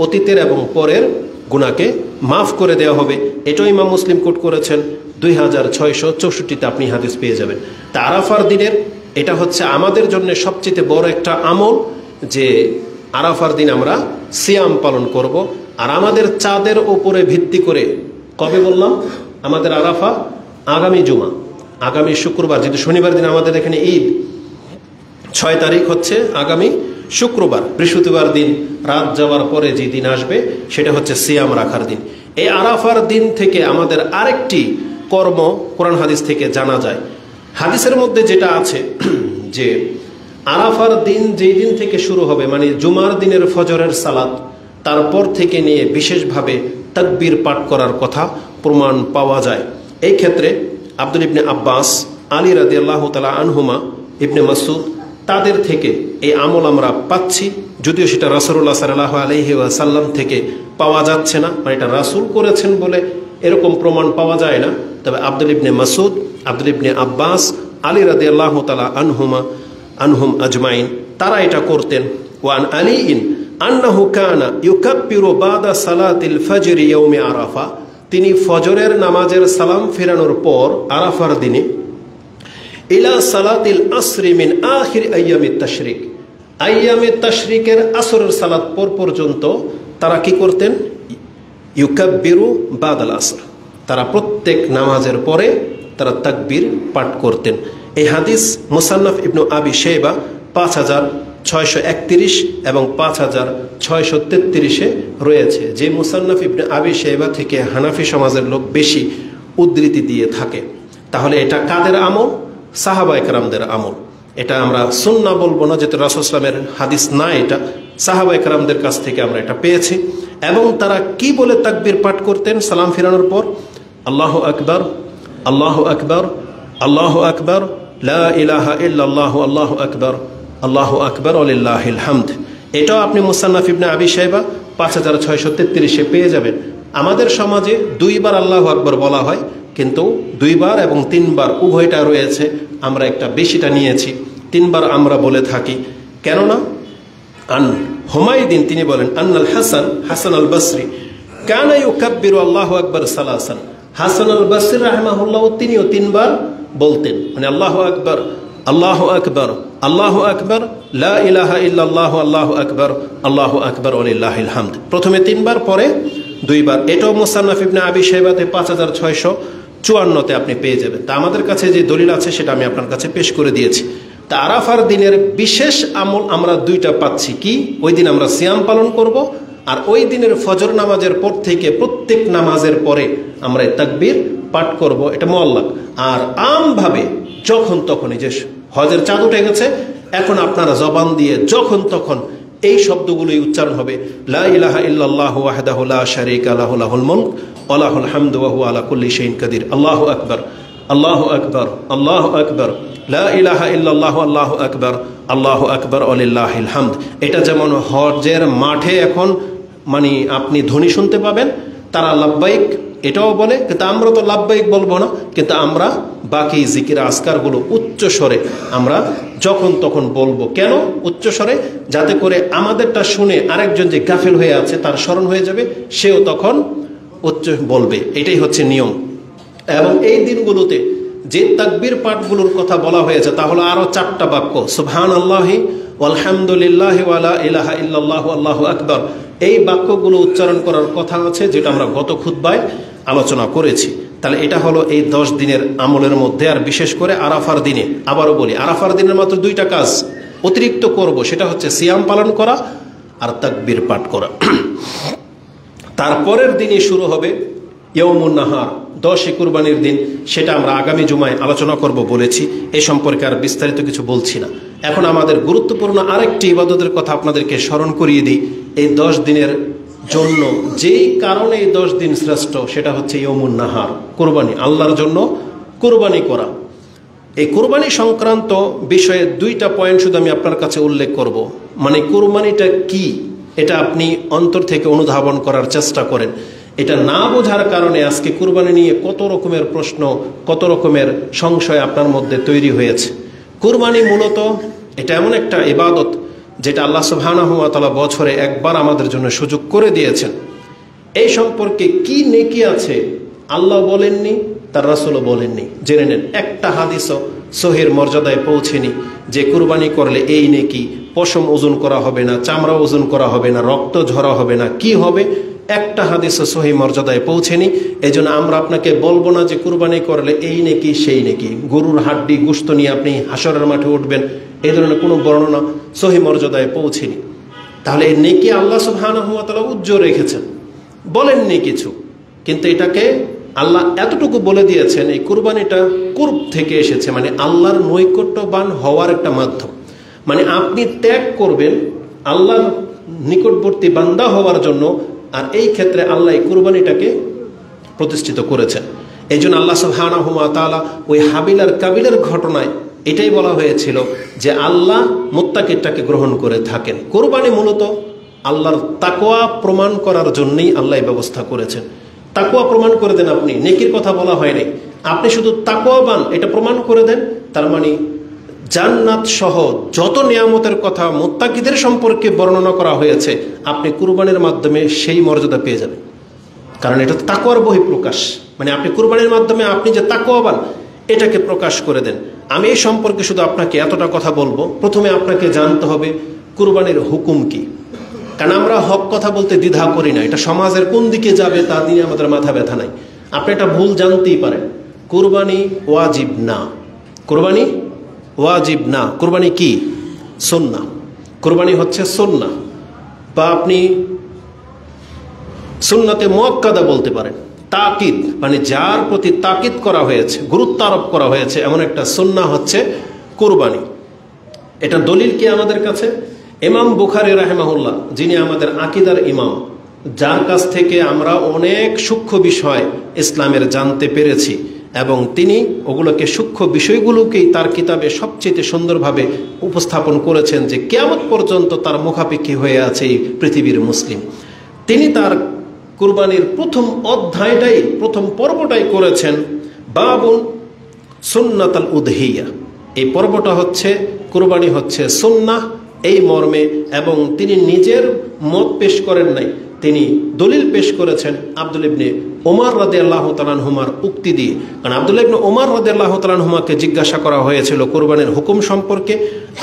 অতীতের এবং পরের গুনাহকে মাফ করে দেওয়া হবে। এটাও ইমাম মুসলিম কোট করেছেন, 2664তে আপনি হাদিস পেয়ে যাবেন। তা আরাফার দিনের এটা হচ্ছে আমাদের জন্য সবচেয়ে বড় একটা আমল, যে আরাফার দিন আমরা সিয়াম পালন করব। আর আমাদের চাঁদের ওপরে ভিত্তি করে, কবে বললাম আমাদের আরাফা? আগামী জুমা, আগামী শুক্রবার, যেহেতু শনিবার দিন আমাদের এখানে ঈদ, 6 তারিখ হচ্ছে আগামী শুক্রবার, বৃহস্পতিবার দিন রাত যাওয়ার পরে যে দিন আসবে সেটা হচ্ছে সিয়াম রাখার দিন। এই আরাফার দিন থেকে আমাদের আরেকটি কর্ম কোরআন হাদিস থেকে জানা যায়। হাদিসের মধ্যে যেটা আছে যে আরাফার দিন যেই দিন থেকে শুরু হবে, মানে জুমার দিনের ফজরের সালাত, তারপর থেকে নিয়ে বিশেষভাবে তাকবীর পাঠ করার কথা প্রমাণ পাওয়া যায়। এই ক্ষেত্রে আব্দুল ইবনে আব্বাস, আলী রাদিয়াল্লাহু তাআলা আনহুমা, ইবনে মাসউদ, তাদের থেকে এই আমল আমরা পাচ্ছি, যদিও সেটা রাসূলুল্লাহ সাল্লাল্লাহু আলাইহি ওয়াসাল্লাম থেকে পাওয়া যাচ্ছে না, মানে এটা রাসূল করেছেন বলে এরকম প্রমাণ পাওয়া যায় না। তবে আব্দুল ইবনে মাসউদ, আব্দুল ইবনে আব্বাস, আলী রাদিয়াল্লাহু তাআলা আনহুম আজমাইন, তারা এটা করতেন। ওয়ান আলীইন আন্নাহু কানা ইউকাব্বিরু বাদা সালাতিল ফজর ইয়াউমে আরাফা, তিনি ফজরের নামাজের সালাম ফেরানোর পর আরাফার দিনে ইলা সালাতিল আসরি মিন আখির আইয়ামিত তাশরিক, আইয়ামিত তাশরিকের আসরের সালাত পর্যন্ত তারা কি করতেন? ইউকাব্বিরু বাদাল আসর, তারা প্রত্যেক নামাজের পরে তারা তাকবীর পাঠ করতেন। এই হাদিস মুসান্নাফ ইবনু আবি শাইবা 5631 এবং 5633-এ রয়েছে। যে মুসান্নাফ ইবনে আবি শাইবা থেকে হানাফি সমাজের লোক বেশি উদ্ধৃতি দিয়ে থাকে। তাহলে এটা কাদের আমল? সাহাবা একরামদের আমল। এটা আমরা সুন্নাহ বলবো না, যেহেতু রাসূল সাল্লাল্লাহু আলাইহি ওয়াসাল্লামের হাদিস না, এটা সাহাবা একরামদের কাছ থেকে আমরা এটা পেয়েছি। এবং তারা কি বলে তাকবীর পাঠ করতেন সালাম ফেরানোর পর? আল্লাহু আকবার, আল্লাহু আকবার, আল্লাহু আকবার, লা ইলাহা ইল্লাল্লাহু, আল্লাহু আকবার, আল্লাহু আকবার ওয়ালিল্লাহিল হামদ। এটাও আপনি মুসান্নাফ ইবনে আবি শাইবা 5633-এ পেয়ে যাবেন। আমাদের সমাজে 2 বার আল্লাহু আকবার বলা হয়, কিন্তু 2 বার এবং 3 বার উভয়টা রয়েছে, আমরা একটা বেশিটা নিয়েছি, 3 বার আমরা বলে থাকি। কেননা আন হুমায়দিন তিনি বলেন আন্নাল হাসান আল বসরি কানা ইউকাব্বিরু আল্লাহু আকবার সালাসান, হাসান আল বসরি রাহিমাহুল্লাহ তিনিও 3 বার বলতেন, মানে আল্লাহু আকবার, আল্লাহু আকবার, আল্লাহু আকবার, লা ইলাহা ইল্লাল্লাহু আল্লাহু আকবার ওয়ালিল্লাহিল হামদ। প্রথমে 3 বার, পরে 2 বার। এটাও মুসান্নাফ ইবনে আবি শাইবাতে 5654-তে আপনি পেয়ে যাবেন। তা আমাদের কাছে যে দলিল আছে সেটা আমি আপনার কাছে পেশ করে দিয়েছি। তা আরাফার দিনের বিশেষ আমল আমরা 2টা পাচ্ছি। কি? ওই দিন আমরা সিয়াম পালন করব, আর ওই দিনের ফজর নামাজের পর থেকে প্রত্যেক নামাজের পরে আমরা তাকবীর পাঠ করব, এটা মুআল্লাক। আর আমভাবে যখন তখন, এই যে হজের চাঁদ উঠে গেছে, এখন আপনারা জবান দিয়ে যখন তখন এই শব্দগুলোই উচ্চারণ হবে, লা ইলাহা ইল্লাল্লাহু ওয়াহদাহু লা শারীকা লাহু লাহুল মুলক ওয়া লাহুল হামদু ওয়া হুয়া আলা কুল্লি শাইইন কাদির। আল্লাহু আকবার, আল্লাহু আকবার, আল্লাহু আকবার, লা ইলাহা ইল্লাল্লাহু আল্লাহু আকবার ওয়ালিল্লাহিল হামদ। এটা যেমন হজের মাঠে এখন মানে আপনি ধ্বনি শুনতে পাবেন, তারা লাব্বাইক এটাও বলে, কিন্তু আমরা তো লাব্বাইক বলবো না, কিন্তু আমরা বাকি জিকির আজকারগুলো উচ্চ স্বরে আমরা যখন তখন বলবো। কেন উচ্চ স্বরে? যাতে করে আমাদেরটা শুনে আরেকজন যে গাফেল হয়ে আছে তার স্মরণ হয়ে যাবে, সেও তখন উচ্চ বলবে। এটাই হচ্ছে নিয়ম। এবং এই দিনগুলোতে যে তাকবীর পাঠগুলোর কথা বলা হয়েছে তা হলো আরো 4টা বাক্য, সুবহানাল্লাহি ওয়ালহামদুলিল্লাহি ওয়া লা ইলাহা ইল্লাল্লাহু আল্লাহু আকবার। এই বাক্যগুলো উচ্চারণ করার কথা আছে, যেটা আমরা গত খুতবায় আলোচনা করেছি। তাহলে এটা হলো এই 10 দিনের আমলের মধ্যে। আর বিশেষ করে আরাফার দিনে, আবারও বলি, আরাফার দিনের মাত্র 2টা কাজ অতিরিক্ত করব, সেটা হচ্ছে সিয়াম পালন করা আর তাকবীর পাঠ করা। তারপরের দিনই শুরু হবে ইয়াউমুন নাহার, 10 কুরবানির দিন। সেটা আমরা আগামী জুমায় আলোচনা করব বলেছি, এ সম্পর্কে আর বিস্তারিত কিছু বলছি না। এখন আমাদের গুরুত্বপূর্ণ আরেকটি ইবাদতের কথা আপনাদেরকে স্মরণ করিয়ে দিই। এই 10 দিনের জন্য যেই কারণে এই 10 দিন শ্রেষ্ঠ, সেটা হচ্ছে ইয়াউমুন নাহার, কুরবানি, আল্লাহর জন্য কুরবানি করা। এই কুরবানি সংক্রান্ত বিষয়ে 2টা পয়েন্ট শুধু আমি আপনার কাছে উল্লেখ করব। মানে কুরবানিটা কি, এটা আপনি অন্তর থেকে অনুধাবন করার চেষ্টা করেন। এটা না বোঝার কারণে আজকে কুরবানি নিয়ে কত রকমের প্রশ্ন, কত রকমের সংশয় আপনার মধ্যে তৈরি হয়েছে। কুরবানি মূলত এটা এমন একটা ইবাদত যেটা আল্লাহ সুবহানাহু ওয়া তাআলা বছরে একবার আমাদের জন্য সুযোগ করে দিয়েছেন। এই সম্পর্কে কি নেকি আছে আল্লাহ বলেননি, তার রাসূলও বলেননি। জেনে নেন, একটা হাদিসও সহির মর্যাদায় পৌঁছেনি যে কুরবানি করলে এই নেকি, পশম ওজন করা হবে না, চামড়া ওজন করা হবে না, রক্ত ঝরা হবে না, কি হবে, একটা হাদিসও সহি মর্যাদায় পৌঁছেনি। এই জন্য আমরা আপনাকে বলবো না যে কুরবানি করলে এই নেকি সেই নেকি, গরুর হাড্ডি গোশত নিয়ে আপনি হাসরের মাঠে উঠবেন, এই ধরনের কোনো বর্ণনা সহি মর্যাদায় পৌঁছেনি। তাহলে এই নেকি আল্লাহ সুবহানাহু ওয়া তাআলা উজ্জ্বল রেখেছেন, বলেননি কিছু, কিন্তু এটাকে আল্লাহ এতটুকু বলে দিয়েছেন এই কুরবানিটা কুরব থেকে এসেছে, মানে আল্লাহর নৈকট্যবান হওয়ার একটা মাধ্যম। মানে আপনি ত্যাগ করবেন আল্লাহর নিকটবর্তী বান্দা হওয়ার জন্য, আর এই ক্ষেত্রে আল্লাহ এই কুরবানিটাকে প্রতিষ্ঠিত করেছেন। এই জন্য আল্লাহ সুবহানাহু ওয়া তাআলা ওই হাবিল আর কাবিলের ঘটনায় এটাই বলা হয়েছিল যে আল্লাহ মুত্তাকিটাকে গ্রহণ করে থাকেন। কুরবানি মূলত আল্লাহর তাকওয়া প্রমাণ করার জন্যই আল্লাহ এই ব্যবস্থা করেছেন। তাকওয়া প্রমাণ করে দেন আপনি, নেকির কথা বলা হয়নি, আপনি শুধু তাকওয়াবান এটা প্রমাণ করে দেন। তার মানে জান্নাত সহ যত নিয়ামতের কথা মুত্তাকিদের সম্পর্কে বর্ণনা করা হয়েছে, আপনি কুরবানির মাধ্যমে সেই মর্যাদা পেয়ে যাবেন। কারণ এটা তাকওয়ার বহিঃপ্রকাশ, মানে আপনি কুরবানির মাধ্যমে আপনি যে তাকওয়াবান এটাকে প্রকাশ করে দেন। আমি এই সম্পর্কে শুধু আপনাকে এতটা কথা বলবো, প্রথমে আপনাকে জানতে হবে কুরবানির হুকুম কি। কারণ আমরা হক কথা বলতে দ্বিধা করি না, এটা সমাজের কোন দিকে যাবে তা নিয়ে আমাদের মাথা ব্যথা নাই। আপনি এটা ভুল জানতেই পারেন। কুরবানি ওয়াজিব না, কুরবানি ওয়াজিব না। কুরবানি কি? সুন্নাহ। কুরবানি হচ্ছে সুন্নাহ, বা আপনি সুন্নাতে মুআক্কাদা বলতে পারেন। তাকিদ মানে যার প্রতি তাকিদ করা হয়েছে, গুরুত্ব আরোপ করা হয়েছে, এমন একটা সুন্নাহ হচ্ছে কুরবানি। এটা দলিল কি আমাদের কাছে? ইমাম বুখারী রাহিমাহুল্লাহ, যিনি আমাদের আকীদার ইমাম, যার কাছ থেকে আমরা অনেক সূক্ষ্ম বিষয় ইসলামের জানতে পেরেছি, এবং তিনি ওগুলোকে সূক্ষ্ম বিষয়গুলোকেই তার কিতাবে সবচেয়ে সুন্দরভাবে উপস্থাপন করেছেন, যে কিয়ামত পর্যন্ত তার মুখাপেক্ষী হয়ে আছে এই পৃথিবীর মুসলিম। তিনি তার কুরবানির প্রথম অধ্যায়টাই, প্রথম পর্বটাই করেছেন বাবুন সুন্নাতাল উদহিয়া। এই পর্বটা হচ্ছে কুরবানি হচ্ছে সুন্নাহ এই মর্মে, এবং তিনি নিজের মত পেশ করেন নাই, তিনি দলিল পেশ করেছেন আব্দুল ইবনে ওমর রাদিয়াল্লাহু তাআলা আনহুমার উক্তি দিয়ে। কারণ আব্দুল্লাহ ইবনে ওমর রাদিয়াল্লাহু তাআলা আনহুমাকে জিজ্ঞাসা করা হয়েছিল কোরবানির হুকুম সম্পর্কে।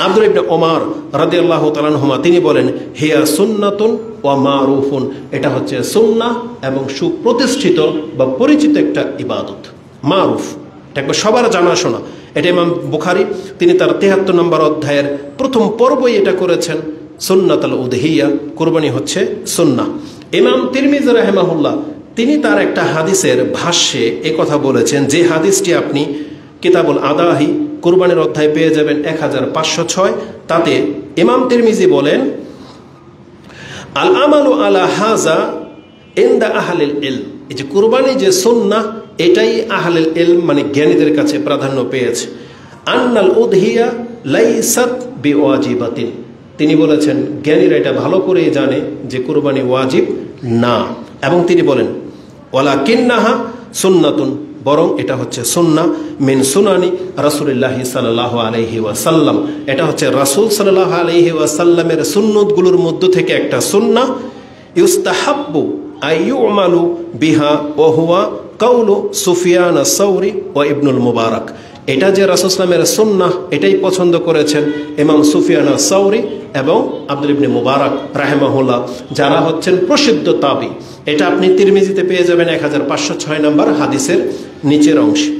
আব্দুল ইবনে ওমর রাদিয়াল্লাহু তাআলা আনহুমা তিনি বলেন, হিয়া সুন্নাতুন ওয়া মারুফুন, এটা হচ্ছে সুন্নাহ এবং সুপ্রতিষ্ঠিত বা পরিচিত একটা ইবাদত। মারুফ, এটা একবার সবার জানাশোনা। এটা ইমাম বুখারী তিনি তার ৭৩ নম্বর অধ্যায়ের প্রথম পর্বই এটা করেছেন, সুন্নাতুল উদহিয়া, কুরবানি হচ্ছে সুন্নাহ। ইমাম তিরমিজি রাহিমাহুল্লাহ তিনি তার একটা হাদিসের ভাষ্যে কথা বলেছেন, যে হাদিসটি আপনি কিতাবুল আদাহি কুরবানির অধ্যায় পেয়ে যাবেন ১৫০৬। তাতে ইমাম তিরমিজি বলেন, আল আমালু আলা হাজা ইনদা আহলিল ইলম, এই যে কুরবানি যে সুন্নাহ এটাই আহলিল ইলম মানে জ্ঞানীদের কাছে প্রাধান্য পেয়েছে। আন্নাল উদহিয়া লাইসাত বিওয়াজিবাতিন, তিনি বলেছেন জ্ঞানীরা এটা ভালো করেই জানে যে কুরবানি ওয়াজিব না, এবং তিনি বলেন ওয়ালাকিন্নাহা সুন্নাতুন, বরং এটা হচ্ছে সুন্নাহ মিন সুনানি রাসূলুল্লাহ সাল্লাল্লাহু আলাইহি ওয়াসাল্লাম, এটা হচ্ছে রাসূল সাল্লাল্লাহু আলাইহি ওয়াসাল্লামের সুন্নতগুলোর মধ্য থেকে একটা সুন্নাহ। ইউস্তাহাব্বু আইয়ুমালু বিহা ওয়া হুয়া কাউলু সুফিয়ান আস-সাওরি ওয়া ইবনুল মুবারক, এটা যে রাসূল সাল্লামের সুন্নাহ এটাই পছন্দ করেছেন ইমাম সুফিয়ান আস-সাওরি এবং আব্দুল ইবনে মুবারক রাহিমাহুল্লাহ, যারা হচ্ছেন প্রসিদ্ধ তাবি। এটা আপনি তিরমিজিতে পেয়ে যাবেন ১৫০৬ নম্বর হাদিসের নিচের অংশে।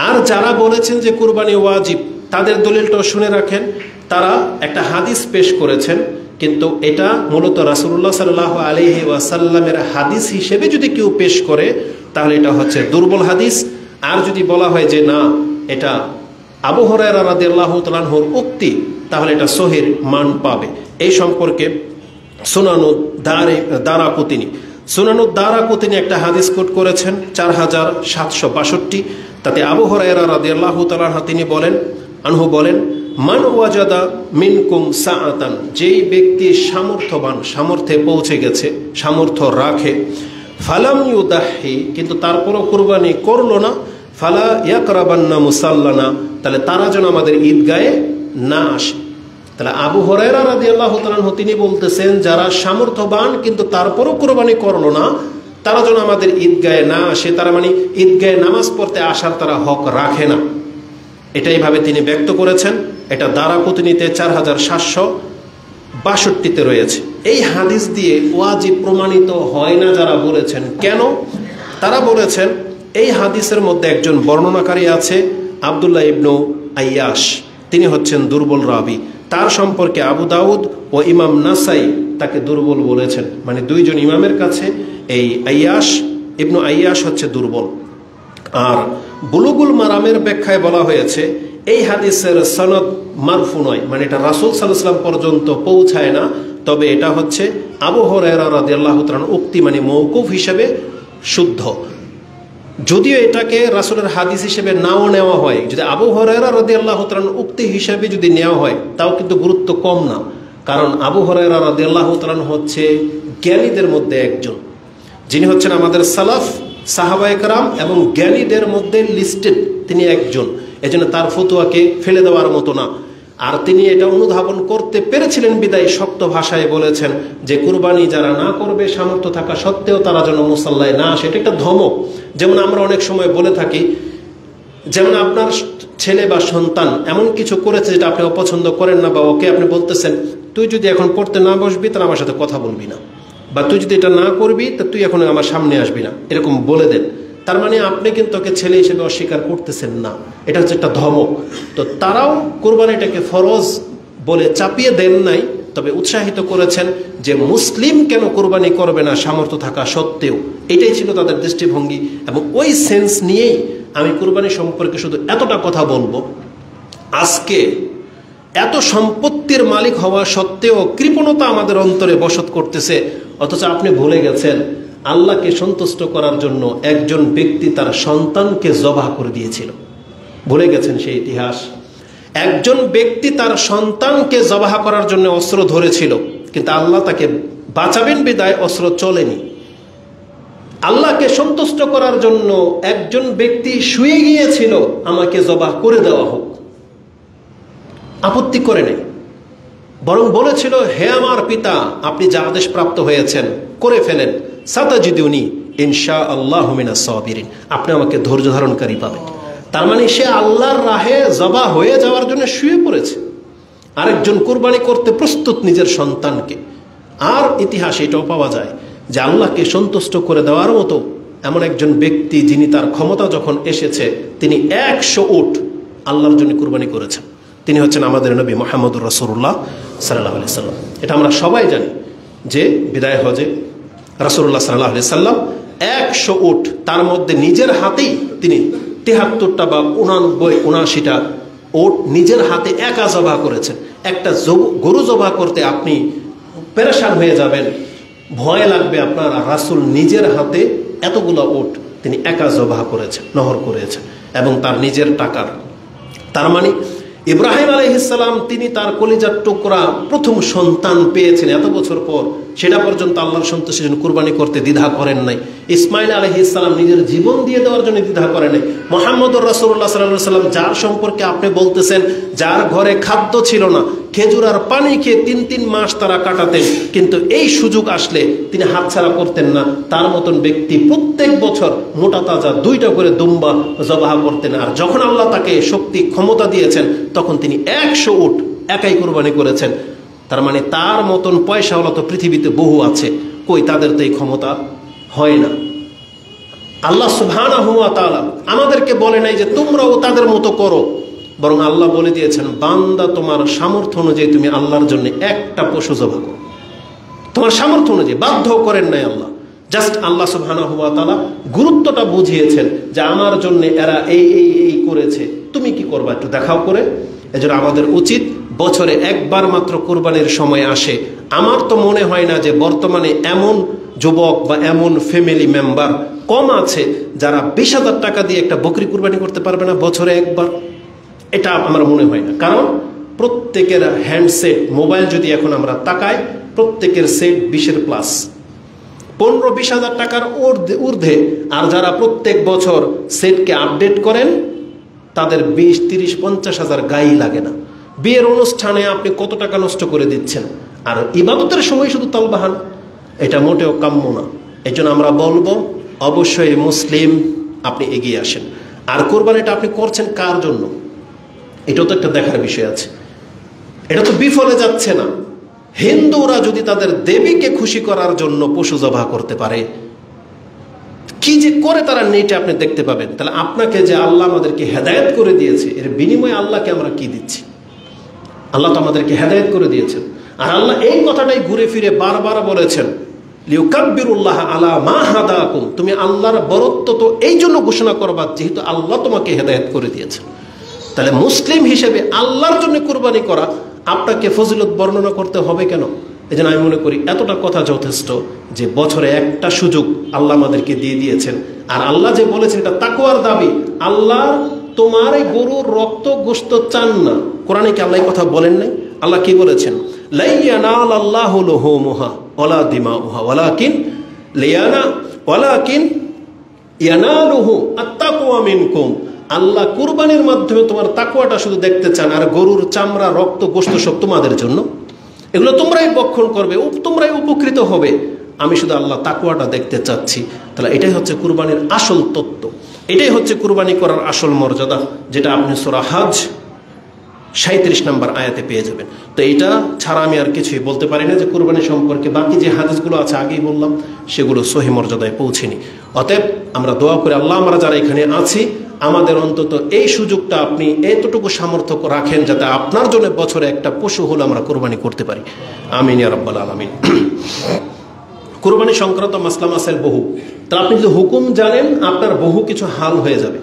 আর যারা বলেছেন যে কুরবানি ওয়াজিব, তাদের দলিলটাও শুনে রাখেন। তারা একটা হাদিস পেশ করেছেন, কিন্তু এটা মূলত রাসূলুল্লাহ সাল্লাল্লাহু আলাইহি ওয়াসাল্লামের হাদিস হিসেবে যদি কেউ পেশ করে তাহলে এটা হচ্ছে দুর্বল হাদিস। আর যদি বলা হয় যে না এটা আবু হুরায়রা রাদিয়াল্লাহু তাআলা আনহুর উক্তি, তাহলে এটা সহিহ মান পাবে। এই সম্পর্কে সুনানুদ দারাকুতিনি একটা হাদিস কোট করেছেন ৪৭৬২। তাতে আবু হুরায়রা রাদিয়াল্লাহু তাআলা আনহু বলেন, মান ওয়াজাদা মিনকুম সাআতান, যেই ব্যক্তি সামর্থ্যবান, সামর্থ্যে পৌঁছে গেছে, সামর্থ্য রাখে, ফালাম ইউদাহি, কিন্তু তারপরও কুরবানি করলো না, ফালা ইয়াকরাবান্না মুসাল্লানা, তাহলে তারা যেন আমাদের ঈদগাহে না আসে। তাহলে আবু হুরায়রা রাদিয়াল্লাহু তাআলা আনহু তিনি বলতেছেন যারা সামর্থ্যবান কিন্তু তারপরও কুরবানি করলো না, তারা যেন আমাদের ঈদগাহে না আসে, তারা মানে ঈদগাহে নামাজ পড়তে আসার তারা হক রাখে না। এটাই ভাবে তিনি ব্যক্ত করেছেন। এটা দারাকুতনিতে ৪৭৬২তে রয়েছে। এই হাদিস দিয়ে ওয়াজিব প্রমাণিত হয় না যারা বলেছেন, কেন? তারা বলেছেন এই হাদিসের মধ্যে একজন বর্ণনাকারী আছে আব্দুল্লাহ ইবনু আইয়াশ, তিনি হচ্ছেন দুর্বল রাবি। তার সম্পর্কে আবু দাউদ ও ইমাম নাসাই তাকে দুর্বল বলেছেন, মানে দুইজন ইমামের কাছে এই ইবনু আইয়াশ হচ্ছে দুর্বল। আর বুলুগুল মারামের ব্যাখ্যায় বলা হয়েছে এই হাদিসের সনদ মারফু নয়, মানে এটা রাসূল সাল্লাল্লাহু আলাইহি ওয়াসাল্লাম পর্যন্ত পৌঁছায় না, তবে এটা হচ্ছে আবু হুরায়রা রাদিয়াল্লাহু তাআলা উক্তি, মানে মওকুফ হিসেবে শুদ্ধ। যদিও এটাকে রাসূলের হাদিস হিসেবে নাও নেওয়া হয়, যদি আবু হুরায়রা রাদিয়াল্লাহু তাআলা উক্তি হিসেবে যদি নেওয়া হয় তাও কিন্তু গুরুত্ব কম না, কারণ আবু হুরায়রা রাদিয়াল্লাহু তাআলা হচ্ছে জ্ঞানীদের মধ্যে একজন, যিনি হচ্ছেন আমাদের সালাফ সাহাবায়ে কেরাম এবং জ্ঞানীদের মধ্যে লিস্টেড তিনি একজন। এজন্য তার ফতোয়াকে ফেলে দেওয়ার মতো না। আর তিনি এটা অনুধাবন করতে পেরেছিলেন বিদায় শক্ত ভাষায় বলেছেন যে কুরবানি যারা না করবে সামর্থ্য থাকা সত্ত্বেও তারা যেন মুসাল্লায় না আসে। এটা একটা ধমক। যেমন আমরা অনেক সময় বলে থাকি, যেমন আপনার ছেলে বা সন্তান এমন কিছু করেছে যেটা আপনি অপছন্দ করেন না, বা ওকে আপনি বলতেছেন তুই যদি এখন পড়তে না বসবি তাহলে আমার সাথে কথা বলবি না, বা তুই যদি এটা না করবি তা তুই এখন আমার সামনে আসবি না, এরকম বলে দেন। তার মানে আপনি কিন্তু ওকে ছেলে হিসেবে অস্বীকার করতেছেন না, এটা হচ্ছে একটা ধমক। তো তারাও কোরবানিটাকে ফরজ বলে চাপিয়ে দেন নাই, তবে উৎসাহিত করেছেন যে মুসলিম কেন কোরবানি করবে না সামর্থ্য থাকা সত্ত্বেও। এটাই ছিল তাদের দৃষ্টিভঙ্গি, এবং ওই সেন্স নিয়েই আমি কোরবানি সম্পর্কে শুধু এতটা কথা বলবো। আজকে এত সম্পত্তির মালিক হওয়া সত্ত্বেও কৃপণতা আমাদের অন্তরে বসত করতেছে, অথচ আপনি ভুলে গেছেন আল্লাহকে সন্তুষ্ট করার জন্য একজন ব্যক্তি তার সন্তানকে জবাহ করে দিয়েছিল। ভুলে গেছেন সেই ইতিহাস। একজন ব্যক্তি তার সন্তানকে জবাহ করার জন্য অস্ত্র ধরেছিল, কিন্তু আল্লাহ তাকে বাঁচাবেন বিদায় অস্ত্র চলেনি। আল্লাহকে সন্তুষ্ট করার জন্য একজন ব্যক্তি শুয়ে গিয়েছিল, আমাকে জবাহ করে দেওয়া হোক, আপত্তি করে নেই। বরং বলেছিল, হে আমার পিতা, আপনি যা আদেশ প্রাপ্ত হয়েছেন করে ফেলেন, সাতাজিদুনি ইনশাআল্লাহু মিনাস সাবিরিন, আপনি আমাকে ধৈর্য ধারণকারী পাবেন। তার মানে সে আল্লাহর রাহে জবা হয়ে যাওয়ার জন্য শুয়ে পড়েছে। আরেকজন কুরবানি করতে প্রস্তুত নিজের সন্তানকে। আর ইতিহাসে এটাও পাওয়া যায় যে আল্লাহকে সন্তুষ্ট করে দেওয়ার মতো এমন একজন ব্যক্তি, যিনি তার ক্ষমতা যখন এসেছে তিনি 100 উট আল্লাহর জন্য কুরবানি করেছেন। তিনি হচ্ছেন আমাদের নবী মুহাম্মদুর রাসূলুল্লাহ সাল্লাল্লাহু আলাইহি সাল্লাম। এটা আমরা সবাই জানি যে বিদায় হজে রাসূলুল্লাহ সাল্লাল্লাহু আলাইহি সাল্লাম 100 উট, তার মধ্যে নিজের হাতেই তিনি 73টা বা 79টা উট নিজের হাতে একা জবাহ করেছেন। একটা গরু জবাহ করতে আপনি পেরেশান হয়ে যাবেন, ভয় লাগবে আপনার, আর রাসূল নিজের হাতে এতগুলো উট তিনি একা জবাহ করেছেন, নহর করেছেন, এবং তার নিজের টাকার। তার মানে ইব্রাহিম আলাইহিস সালাম তিনি তার কলিজার টুকরা প্রথম সন্তান পেয়েছেন এত বছর পর, সেটা পর্যন্ত আল্লাহর সন্তুষ্টির জন্য কুরবানি করতে দ্বিধা করেন নাই। ইসমাইল আলাইহিস সালাম নিজের জীবন দিয়ে দেওয়ার জন্য দ্বিধা করেন নাই। মুহাম্মদুর রাসূলুল্লাহ সাল্লাল্লাহু আলাইহি সাল্লাম, যার সম্পর্কে আপনি বলতেছেন যার ঘরে খাদ্য ছিল না, খেজুর আর পানি খেয়ে 3 মাস তারা কাটাতেন, কিন্তু এই সুযোগ আসলে তিনি হাতছাড়া করতেন না। তার মতন ব্যক্তি প্রত্যেক বছর মোটা তাজা 2টা করে দুম্বা জবাহ করতেন। আর যখন আল্লাহ তাকে শক্তি ক্ষমতা দিয়েছেন তখন তিনি 100 উট একাই কুরবানি করেছেন। তার মানে তার মতন পয়সাওয়ালা তো পৃথিবীতে বহু আছে, কই তাদের তো এই ক্ষমতা হয় না। আল্লাহ সুবহানাহু ওয়া তাআলা আমাদেরকে বলে নাই যে তোমরাও তাদের মতো করো, বরং আল্লাহ বলে দিয়েছেন, বান্দা তোমার সামর্থ্য অনুযায়ী তুমি আল্লাহর জন্য একটা পশু জবাহ করো, তোমার সামর্থ্য অনুযায়ী। বাধ্য করেন নাই আল্লাহ, জাস্ট আল্লাহ সুবহানাহু ওয়া তাআলা গুরুত্বটা বুঝিয়েছেন যে আমার জন্য এরা এই করেছে, তুমি কি করবা একটু দেখাও করে। এজন্য আমাদের উচিত বছরে একবার মাত্র কুরবানির সময় আসে। আমার তো মনে হয় না যে বর্তমানে এমন যুবক বা এমন ফ্যামিলি মেম্বার কম আছে যারা 20,000 টাকা দিয়ে একটা বকরি কুরবানি করতে পারবে না বছরে একবার। এটা আমার মনে হয় না, কারণ প্রত্যেকের হ্যান্ডসেট মোবাইল যদি এখন আমরা তাকাই, প্রত্যেকের সেট 20-এর প্লাস, 15-20 হাজার টাকার ঊর্ধ্বে। আর যারা প্রত্যেক বছর সেটকে আপডেট করেন তাদের 20-30-50 হাজার গায়ে লাগে না। বিয়ের অনুষ্ঠানে আপনি কত টাকা নষ্ট করে দিচ্ছেন, আর ইবাদতের সময় শুধু তালবাহান, এটা মোটেও কাম্য না। এই জন্য আমরা বলবো অবশ্যই মুসলিম আপনি এগিয়ে আসেন। আর কোরবানিটা আপনি করছেন কার জন্য, এটাও তো একটা দেখার বিষয় আছে। এটা তো বিফলে যাচ্ছে না। হিন্দুরা যদি তাদের দেবীকে খুশি করার জন্য পশু জবাহ করতে পারে, কি যে করে তারা নেটে আপনি দেখতে পাবেন। তাহলে আপনাকে যে আল্লাহ আমাদেরকে হেদায়েত করে দিয়েছে, এর বিনিময়ে আল্লাহকে আমরা কি দিচ্ছি? আল্লাহ তো আমাদেরকে হেদায়েত করে দিয়েছেন। আর আল্লাহ এই কথাটাই ঘুরে ফিরে বারবার বলেছেন, লিউকাব্বিরুল্লাহ আলা মা হাদাকুম, তুমি আল্লাহর বরত্ব তো এই জন্য ঘোষণা করবা যেহেতু আল্লাহ তোমাকে হেদায়েত করে দিয়েছেন। তাহলে মুসলিম হিসেবে আল্লাহর জন্য কুরবানি করা আপনাকে ফজিলত বর্ণনা করতে হবে কেন? এই জন্য আমি মনে করি এতটা কথা যথেষ্ট যে বছরে একটা সুযোগ আল্লাহ আমাদেরকে দিয়ে দিয়েছেন। আর আল্লাহ যে বলেছেন এটা তাকওয়ার দাবি। আল্লাহ তোমার এই গরুর রক্ত গোশত চান না। কোরআনে কি আল্লাহ এই কথা বলেন নাই? আল্লাহ কি বলেছেন? লা ইয়ানালাল্লাহু লুহুমুহা ওয়ালা দিমাউহা ওয়ালাকিন ইয়ানালুহু আত-তাকওয়া মিনকুম। আল্লাহ কুরবানির মাধ্যমে তোমার তাকওয়াটা শুধু দেখতে চান, আর গরুর চামড়া রক্ত গোশত সব তোমাদের জন্য, এগুলো তোমরাই ভক্ষণ করবে, তোমরাই উপকৃত হবে। আমি শুধু আল্লাহ তাকওয়াটা দেখতে চাচ্ছি। তাহলে এটাই হচ্ছে কুরবানির আসল তত্ত্ব, এটাই হচ্ছে কুরবানি করার আসল মর্যাদা, যেটা আপনি সূরা হজ 37 নম্বর আয়াতে পেয়ে যাবেন। তো এটা ছাড়া আমি আর কিছুই বলতে পারি না যে কুরবানি সম্পর্কে। বাকি যে হাদিসগুলো আছে আগেই বললাম, সেগুলো সহি মর্যাদায় পৌঁছেনি। অতএব আমরা দোয়া করি আল্লাহ আমরা যারা এখানে আছি আমাদের অন্তত এই সুযোগটা আপনি এতটুকু সামর্থ্য রাখেন যাতে আপনার জন্য বছরে একটা পশু হলো আমরা কুরবানি করতে পারি। আমিন ইয়া রাব্বাল আলামিন। কুরবানি সংক্রান্ত মাসলা মাসাইল বহু, তা আপনি যদি হুকুম জানেন আপনার বহু কিছু হাল হয়ে যাবে।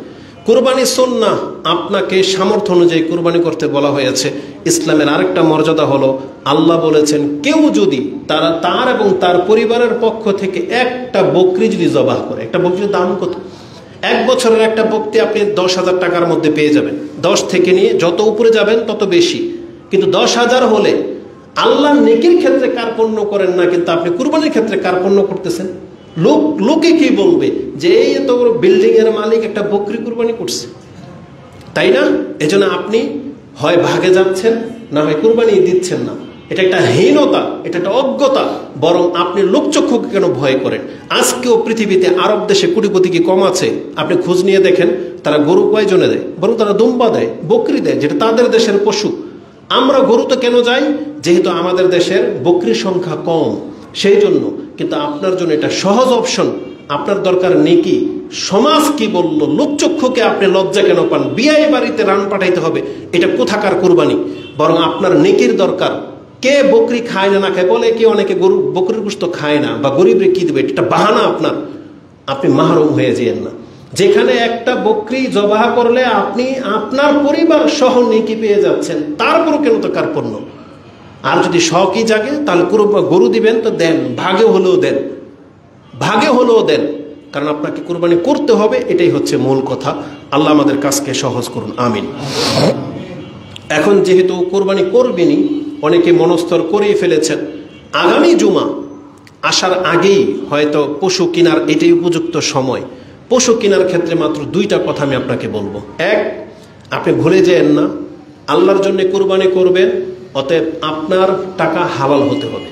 কুরবানি সুন্নাহ, আপনাকে সামর্থ্য অনুযায়ী কুরবানি করতে বলা হয়েছে। ইসলামের আরেকটা মর্যাদা হলো আল্লাহ বলেছেন কেউ যদি তার এবং তার পরিবারের পক্ষ থেকে একটা বকরি যদি জবাহ করে, একটা বকরির দাম কত? 1 বছরের একটা বকরি আপনি 10,000 টাকার মধ্যে পেয়ে যাবেন। 10 থেকে নিয়ে যত উপরে যাবেন তত বেশি, কিন্তু 10,000 হলে আল্লাহ নেকির ক্ষেত্রে কার্পণ্য করেন না, কিন্তু আপনি কুরবানির ক্ষেত্রে কার্পণ্য করতেছেন। লোকে কি বলবে যে এই এত বড় বিল্ডিং এর মালিক একটা বকরি কুরবানি করছে, তাই না? এজন্য আপনি হয় ভাগে যাচ্ছেন, না হয় কুরবানি দিচ্ছেন না। এটা একটা হীনতা, এটা একটা অজ্ঞতা। বরং আপনি লোকচক্ষুকে কেন ভয় করেন? আজকেও পৃথিবীতে আরব দেশে কোটিপতি কি কম আছে? আপনি খোঁজ নিয়ে দেখেন, তারা গরু কয়জনে দেয়? বরং তারা দুম্বা দেয়, বকরি দেয়, যেটা তাদের দেশের পশু। আমরা গরুতে কেন যাই? যেহেতু আমাদের দেশের বকরির সংখ্যা কম, সেই জন্য। কিন্তু আপনার জন্য এটা সহজ অপশন। আপনার দরকার নেকি? সমাজ কি বলল? লোকচক্ষুকে আপনি লজ্জা কেন পান? বিয়ে বাড়িতে রান পাঠাইতে হবে, এটা কোথাকার কুরবানি? বরং আপনার নেকির দরকার। কে বকরি খায় না, না খায় বলে কি, অনেকে গরু বকরির গোশত খায় না, বা গরিবরে কি দেবে, এটা বাহানা আপনার। আপনি মাহরুম হয়ে যেয়েন না। যেখানে একটা বকরি জবাহ করলে আপনি আপনার পরিবার সহ নেকি পেয়ে যাচ্ছেন, তারপরও কেন তো কার্পণ্য? আর যদি শখই জাগে তাহলে গরু দিবেন তো দেন, ভাগে হলেও দেন, ভাগে হলেও দেন, কারণ আপনাকে কুরবানি করতে হবে, এটাই হচ্ছে মূল কথা। আল্লাহ আমাদের কাজকে সহজ করুন, আমিন। এখন যেহেতু কুরবানি করবেনই, অনেকে মনস্থর করেই ফেলেছেন, আগামী জুমা আসার আগেই হয়তো পশু কেনার এটাই উপযুক্ত সময়। পশু কেনার ক্ষেত্রে মাত্র দুইটা কথা আমি আপনাকে বলবো। এক, আপনি ভুলে যেন না, আল্লাহর জন্য কুরবানি করবেন, অতএব আপনার টাকা হালাল হতে হবে।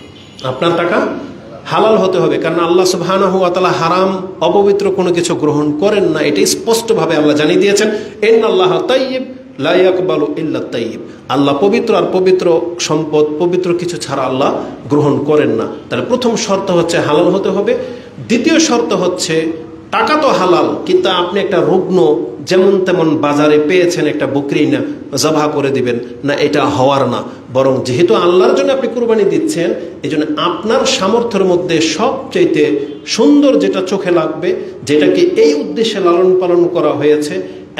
আপনার টাকা হালাল হতে হবে, কারণ আল্লাহ সুবহানাহু ওয়া তাআলা হারাম অপবিত্র কোনো কিছু গ্রহণ করেন না। এটাই স্পষ্টভাবে আল্লাহ জানিয়ে দিয়েছেন, ইন্নাল্লাহা তাইয়্যিব লা ইয়াকবালু ইল্লা তাইয়্যিব। আল্লাহ পবিত্র, আর পবিত্র সম্পদ, পবিত্র কিছু ছাড়া আল্লাহ গ্রহণ করেন না। তাহলে প্রথম শর্ত হচ্ছে হালাল হতে হবে। দ্বিতীয় শর্ত হচ্ছে টাকা তো হালাল, কিন্তু আপনি একটা রুগ্ন যেমন তেমন বাজারে পেয়েছেন একটা বকরি, না জবাহ করে দিবেন না, এটা হওয়ার না। বরং যেহেতু আল্লাহর জন্য আপনি কুরবানি দিচ্ছেন, এই জন্য আপনার সামর্থ্যের মধ্যে সবচাইতে সুন্দর যেটা চোখে লাগবে, যেটাকে এই উদ্দেশ্যে লালন পালন করা হয়েছে,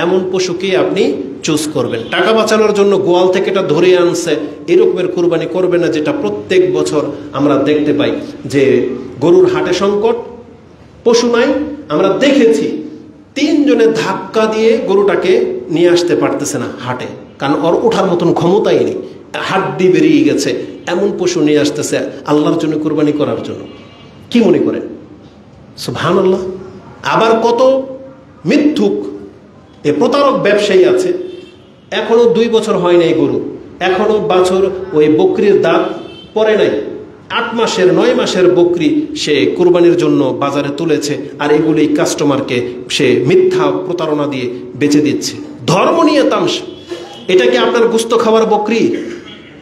এমন পশুকেই আপনি চুজ করবেন। টাকা বাঁচানোর জন্য গোয়াল থেকে এটা ধরে আনছে, এরকমের কুরবানি করবেন না, যেটা প্রত্যেক বছর আমরা দেখতে পাই যে গরুর হাটে সংকট, পশু নাই। আমরা দেখেছি 3 জনে ধাক্কা দিয়ে গরুটাকে নিয়ে আসতে পারতেছে না হাটে, কারণ ওর ওঠার মতন ক্ষমতাই নেই, হাড্ডি বেরিয়ে গেছে। এমন পশু নিয়ে আসতেছে আল্লাহর জন্য কুরবানি করার জন্য। কি মনে করেন? সুবহানাল্লাহ। আবার কত মিথ্যুক এ প্রতারক ব্যবসায়ী আছে, এখনো 2 বছর হয় নাই গরু, এখনো বছর ওই বকরির দাঁত পড়ে নাই, 8 মাসের 9 মাসের বকরি সে কুরবানির জন্য বাজারে তুলেছে, আর এগুলি কাস্টমারকে সে মিথ্যা প্রতারণা দিয়ে বেচে দিচ্ছে। ধর্ম নিয়ে তামসা। এটা কি আপনার গোশত খাওয়ার বকরি?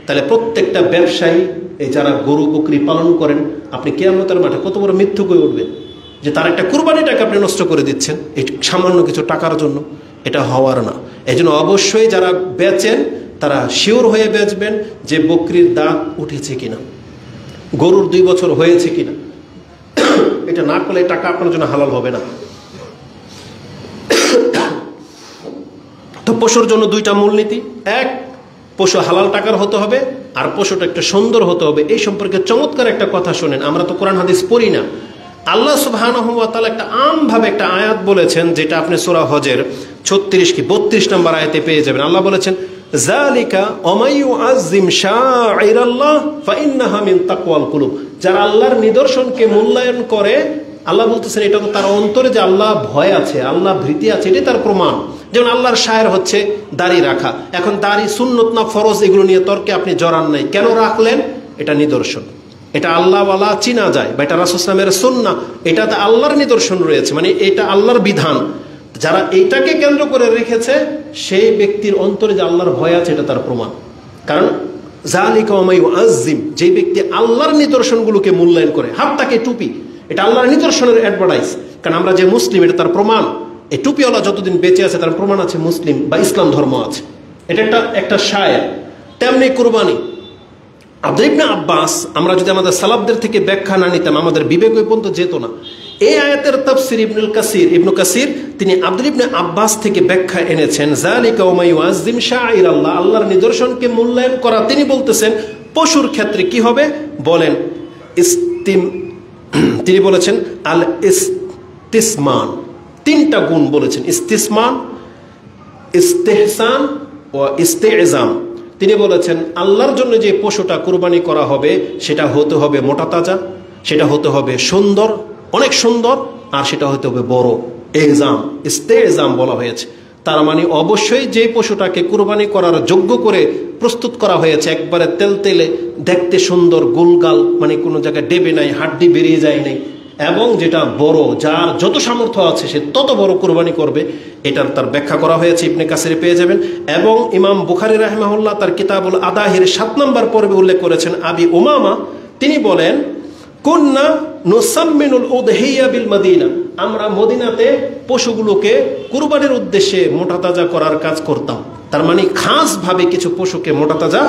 তাহলে প্রত্যেকটা ব্যবসায়ী, এই যারা গরু বকরি পালন করেন, আপনি কিয়ামতের মাঠে কত বড় মিথ্যুক হয়ে উঠবেন যে তার একটা কুরবানিটাকে আপনি নষ্ট করে দিচ্ছেন এই সামান্য কিছু টাকার জন্য। এটা হওয়ার না। এই জন্য অবশ্যই যারা বেচেন তারা শিওর হয়ে বেচবেন যে বকরির দাঁত উঠেছে কিনা, গরুর 2 বছর হয়েছে কিনা। এটা না করলে টাকা আপনার জন্য হালাল হবে না। তো পশুর জন্য 2টা মূলনীতি। এক, পশু হালাল টাকার হতে হবে, আর পশুটা একটা সুন্দর হতে হবে। এই সম্পর্কে চমৎকার একটা কথা শোনেন। আমরা তো কোরআন হাদিস পড়ি না। আল্লাহ সুবহানাহু ওয়া তাআলা একটা আমভাবে একটা আয়াত বলেছেন, যেটা আপনি সূরা হজের 36 কি 32 নম্বর আয়াতে পেয়ে যাবেন। আল্লাহ বলেছেন, যালিকা ওয়া ইউআযযিম শাআইরাল্লাহ ফাইন্নাহা মিন তাকওয়াল কুলুব। যারা আল্লাহর নিদর্শনকে মূল্যায়ন করে, আল্লাহ বলতেছেন এটা তো তার অন্তরে যে আল্লাহ ভয় আছে, আল্লাহ ভীতি আছে, এটাই তার প্রমাণ। যেমন আল্লাহর শায়ের হচ্ছে দাড়ি রাখা। এখন দাড়ি সুন্নত না ফরজ, এগুলো নিয়ে তর্কে আপনি জড়ান নাই। কেন রাখলেন? এটা নিদর্শন, এটা আল্লাহওয়ালা চিনা যায়, বা এটা রাসূল সাল্লাল্লাহু আলাইহি ওয়াসাল্লামের সুন্নাহ, এটাতে আল্লাহর নিদর্শন রয়েছে, মানে এটা আল্লাহর বিধান। যারা এইটাকে কেন্দ্র করে রেখেছে, সেই ব্যক্তির অন্তরে যে আল্লাহর ভয় আছে, এটা তার প্রমাণ। কারণ যালিকা ওয়া ইউআযযিম, যে ব্যক্তি আল্লাহর নিদর্শনগুলোকে মূল্যায়ন করে, হাত তাকে টুপি, এটা আল্লাহর নিদর্শনের অ্যাডভার্টাইজ। কারণ আমরা যে মুসলিম, এটা তার প্রমাণ। এই টুপিওয়ালা যতদিন বেঁচে আছে তার প্রমাণ আছে মুসলিম বা ইসলাম ধর্ম আছে। এটা একটা শায়ের। তেমনি কুরবানি। আব্দুল্লাহ ইবনে আব্বাস, আমরা যদি আমাদের সালাফদের থেকে ব্যাখ্যা না নিতাম, আমাদের বিবেক ওই পর্যন্ত যেত না। এই আয়াতের তাফসীর ইবনে কাসির তিনি আব্দুল্লাহ ইবনে আব্বাস থেকে ব্যাখ্যা এনেছেন, যালিকা ওয়া ইউআযযিম শাআইরাল্লাহ, আল্লাহর নিদর্শনকে মূল্যায়ন করা। তিনি বলতেছেন পশুর ক্ষেত্রে কি হবে বলেন, তিনি বলেছেন আল ইস্তিসমান, 3টা গুণ বলেছেন, ইস্তিসমান, ইস্তেহসান ও ইস্তেজাম। তিনি বলেছেন আল্লাহর জন্য যে পশুটা কুরবানি করা হবে, সেটা হতে হবে মোটা তাজা, সেটা হতে হবে সুন্দর, অনেক সুন্দর, আর সেটা হতে হবে বড়। এজাম, ইস্তেজাম বলা হয়েছে। তার মানে অবশ্যই যে পশুটাকে কুরবানি করার যোগ্য করে প্রস্তুত করা হয়েছে, একবারে তেলতেলে, দেখতে সুন্দর, গোলগাল, মানে কোনো জায়গায় ডেবে নাই, হাড্ডি বেরিয়ে যায় নাই, এবং যেটা বড়, যার যত সামর্থ্য আছে সে তত বড় কুরবানি করবে, এটার তার ব্যাখ্যা করা হয়েছে, ইবনে কাসিরে পেয়ে যাবেন। এবং ইমাম বুখারী রাহিমাহুল্লাহ তার কিতাবুল আদাহির 7 নম্বর পর্বে উল্লেখ করেছেন, আবি উমামা তিনি বলেন, কুন্না নুসাম্মিনুল উদহিয়া বিল মদিনা, আমরা মদিনাতে পশুগুলোকে কুরবানির উদ্দেশ্যে মোটাতাজা করার কাজ করতাম। তার মানে খাসভাবে কিছু পশুকে মোটাতাজা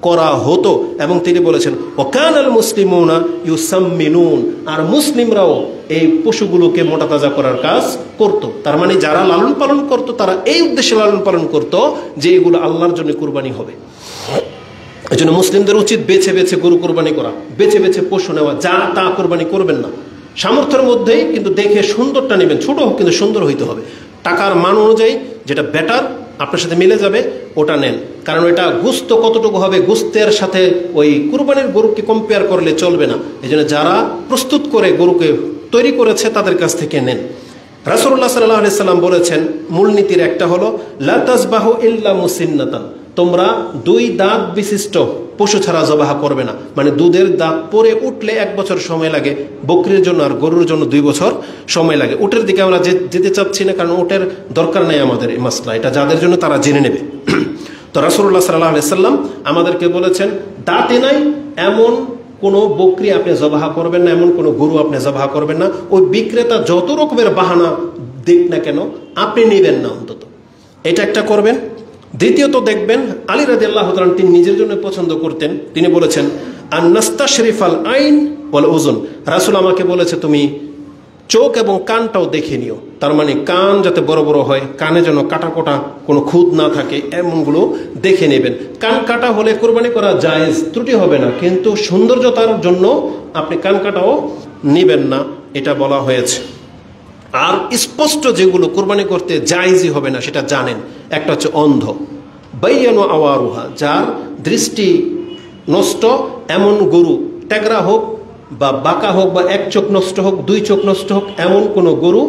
করা হতো। এবং তিনি বলেছেন, ওয়াকানাল মুসলিমুনা ইউসাম্মিনুন, আর মুসলিমরাও এই পশুগুলোকে মোটাতাজা করার কাজ করত। তার মানে যারা লালন পালন করত তারা এই উদ্দেশ্যে লালন পালন করত যে এগুলো আল্লাহর জন্য কুরবানি হবে। এই জন্য মুসলিমদের উচিত বেছে বেছে গরু কোরবানি করা, বেছে বেছে পশু নেওয়া, যা তা কোরবানি করবেন না। সামর্থ্যের মধ্যেই কিন্তু দেখে সুন্দরটা নেবেন, ছোট হোক কিন্তু সুন্দর হইতে হবে। টাকার মান অনুযায়ী যেটা বেটার আপনার সাথে মিলে যাবে ওটা নেন, কারণ এটা গোস্ত কতটুকু হবে গোস্তের সাথে ওই কুরবানির গরুকে কম্পেয়ার করলে চলবে না। এই জন্য যারা প্রস্তুত করে গরুকে তৈরি করেছে তাদের কাছ থেকে নেন। রাসূলুল্লাহ সাল্লাল্লাহু আলাইহি সাল্লাম বলেছেন, মূলনীতির একটা হলো লা তাসবাহু ইল্লা মুসিন্নাতান, তোমরা 2 দাঁত বিশিষ্ট পশু ছাড়া জবাহ করবে না। মানে দুধের দাঁত পরে উঠলে 1 বছর সময় লাগে বকরির জন্য, আর গরুর জন্য 2 বছর সময় লাগে। উটের দিকে আমরা যেতে চাচ্ছি না, কারণ উটের দরকার নেই আমাদের এই মাসলা, এটা যাদের জন্য তারা জেনে নেবে। তো রাসূলুল্লাহ সাল্লাল্লাহু আলাইহি সাল্লাম আমাদেরকে বলেছেন, দাঁতে নাই এমন কোনো বকরি আপনি জবাহ করবেন না, এমন কোনো গরু আপনি জবাহ করবেন না। ওই বিক্রেতা যত রকমের বাহানা দিক না কেন আপনি নেবেন না, অন্তত এটা একটা করবেন। দ্বিতীয়ত দেখবেন, আলী রাদিয়াল্লাহু তাআলা তিনি নিজের জন্য পছন্দ করতেন, তিনি বলেছেন, আন নাস্তাশরিফাল আইন ওয়াল উযুন, রাসূল আমাকে বলেছে তুমি চোখ এবং কানটাও দেখে নিও। তার মানে কান যাতে বড় বড় হয়, কানে যেন কাটা কোটা কোনো খুঁত না থাকে, এমনগুলো দেখে নেবেন। কান কাটা হলে কোরবানি করা জায়েজ, ত্রুটি হবে না, কিন্তু সৌন্দর্যতার জন্য আপনি কান কাটাও নেবেন না, এটা বলা হয়েছে। আর স্পষ্ট যেগুলো কোরবানি করতে জায়েজই হবে না সেটা জানেন। একটা হচ্ছে অন্ধ, বাইয়ানু আওয়ারুহা, যার দৃষ্টি নষ্ট এমন গরু, ট্যাগরা হোক বা বাঁকা হোক, বা 1 চোখ নষ্ট হোক, 2 চোখ নষ্ট হোক, এমন কোনো গরু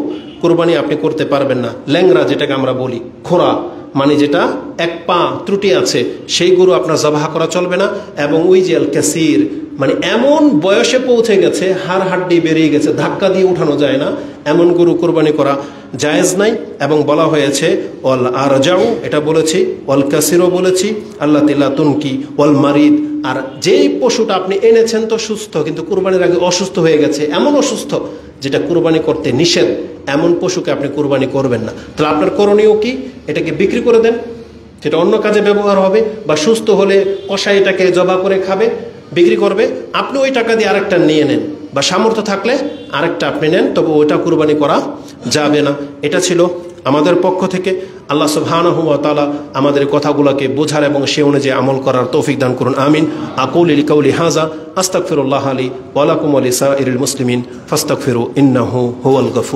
কোরবানি আপনি করতে পারবেন না। ল্যাংরা যেটাকে আমরা বলি, খোরা, মানে যেটা 1 পা ত্রুটি আছে, সেই গরু আপনার জবাহ করা চলবে না। এবং ওই যে আল কাসির, মানে এমন বয়সে পৌঁছে গেছে, হাড় হাড্ডি বেরিয়ে গেছে, ধাক্কা দিয়ে উঠানো যায় না, এমন গরু কোরবানি করা জায়েজ নাই। এবং বলা হয়েছে ওয়াল আরজাউ, এটা বলেছি, ওয়াল কাসিরও বলেছি, আল্লাহ তিল্লা তুনকি, ওয়াল মারিদ, আর যেই পশুটা আপনি এনেছেন তো সুস্থ, কিন্তু কুরবানির আগে অসুস্থ হয়ে গেছে, এমন অসুস্থ যেটা কুরবানি করতে নিষেধ, এমন পশুকে আপনি কুরবানি করবেন না। তাহলে আপনার করণীয় কি? এটাকে বিক্রি করে দেন, সেটা অন্য কাজে ব্যবহার হবে, বা সুস্থ হলে কষাই এটাকে জবা করে খাবে, বিক্রি করবে, আপনি ওই টাকা দিয়ে আরেকটা নিয়ে নেন, বা সামর্থ্য থাকলে আরেকটা আপনি নেন, তবে ওইটা কুরবানি করা যাবে না। এটা ছিল আমাদের পক্ষ থেকে। আল্লাহ সুবহানাহু ওয়া তাআলা আমাদের কথাগুলোকে বোঝার এবং সে অনুযায়ী আমল করার তৌফিক দান করুন, আমিন। আকুলু লিকাউলি হাযা আস্তাগফিরুল্লাহ লি ওয়া লাকুম ওয়া লিসাইরিল মুসলিমিন ফাস্তাগফিরু ইন্নাহু হুয়াল গফুর।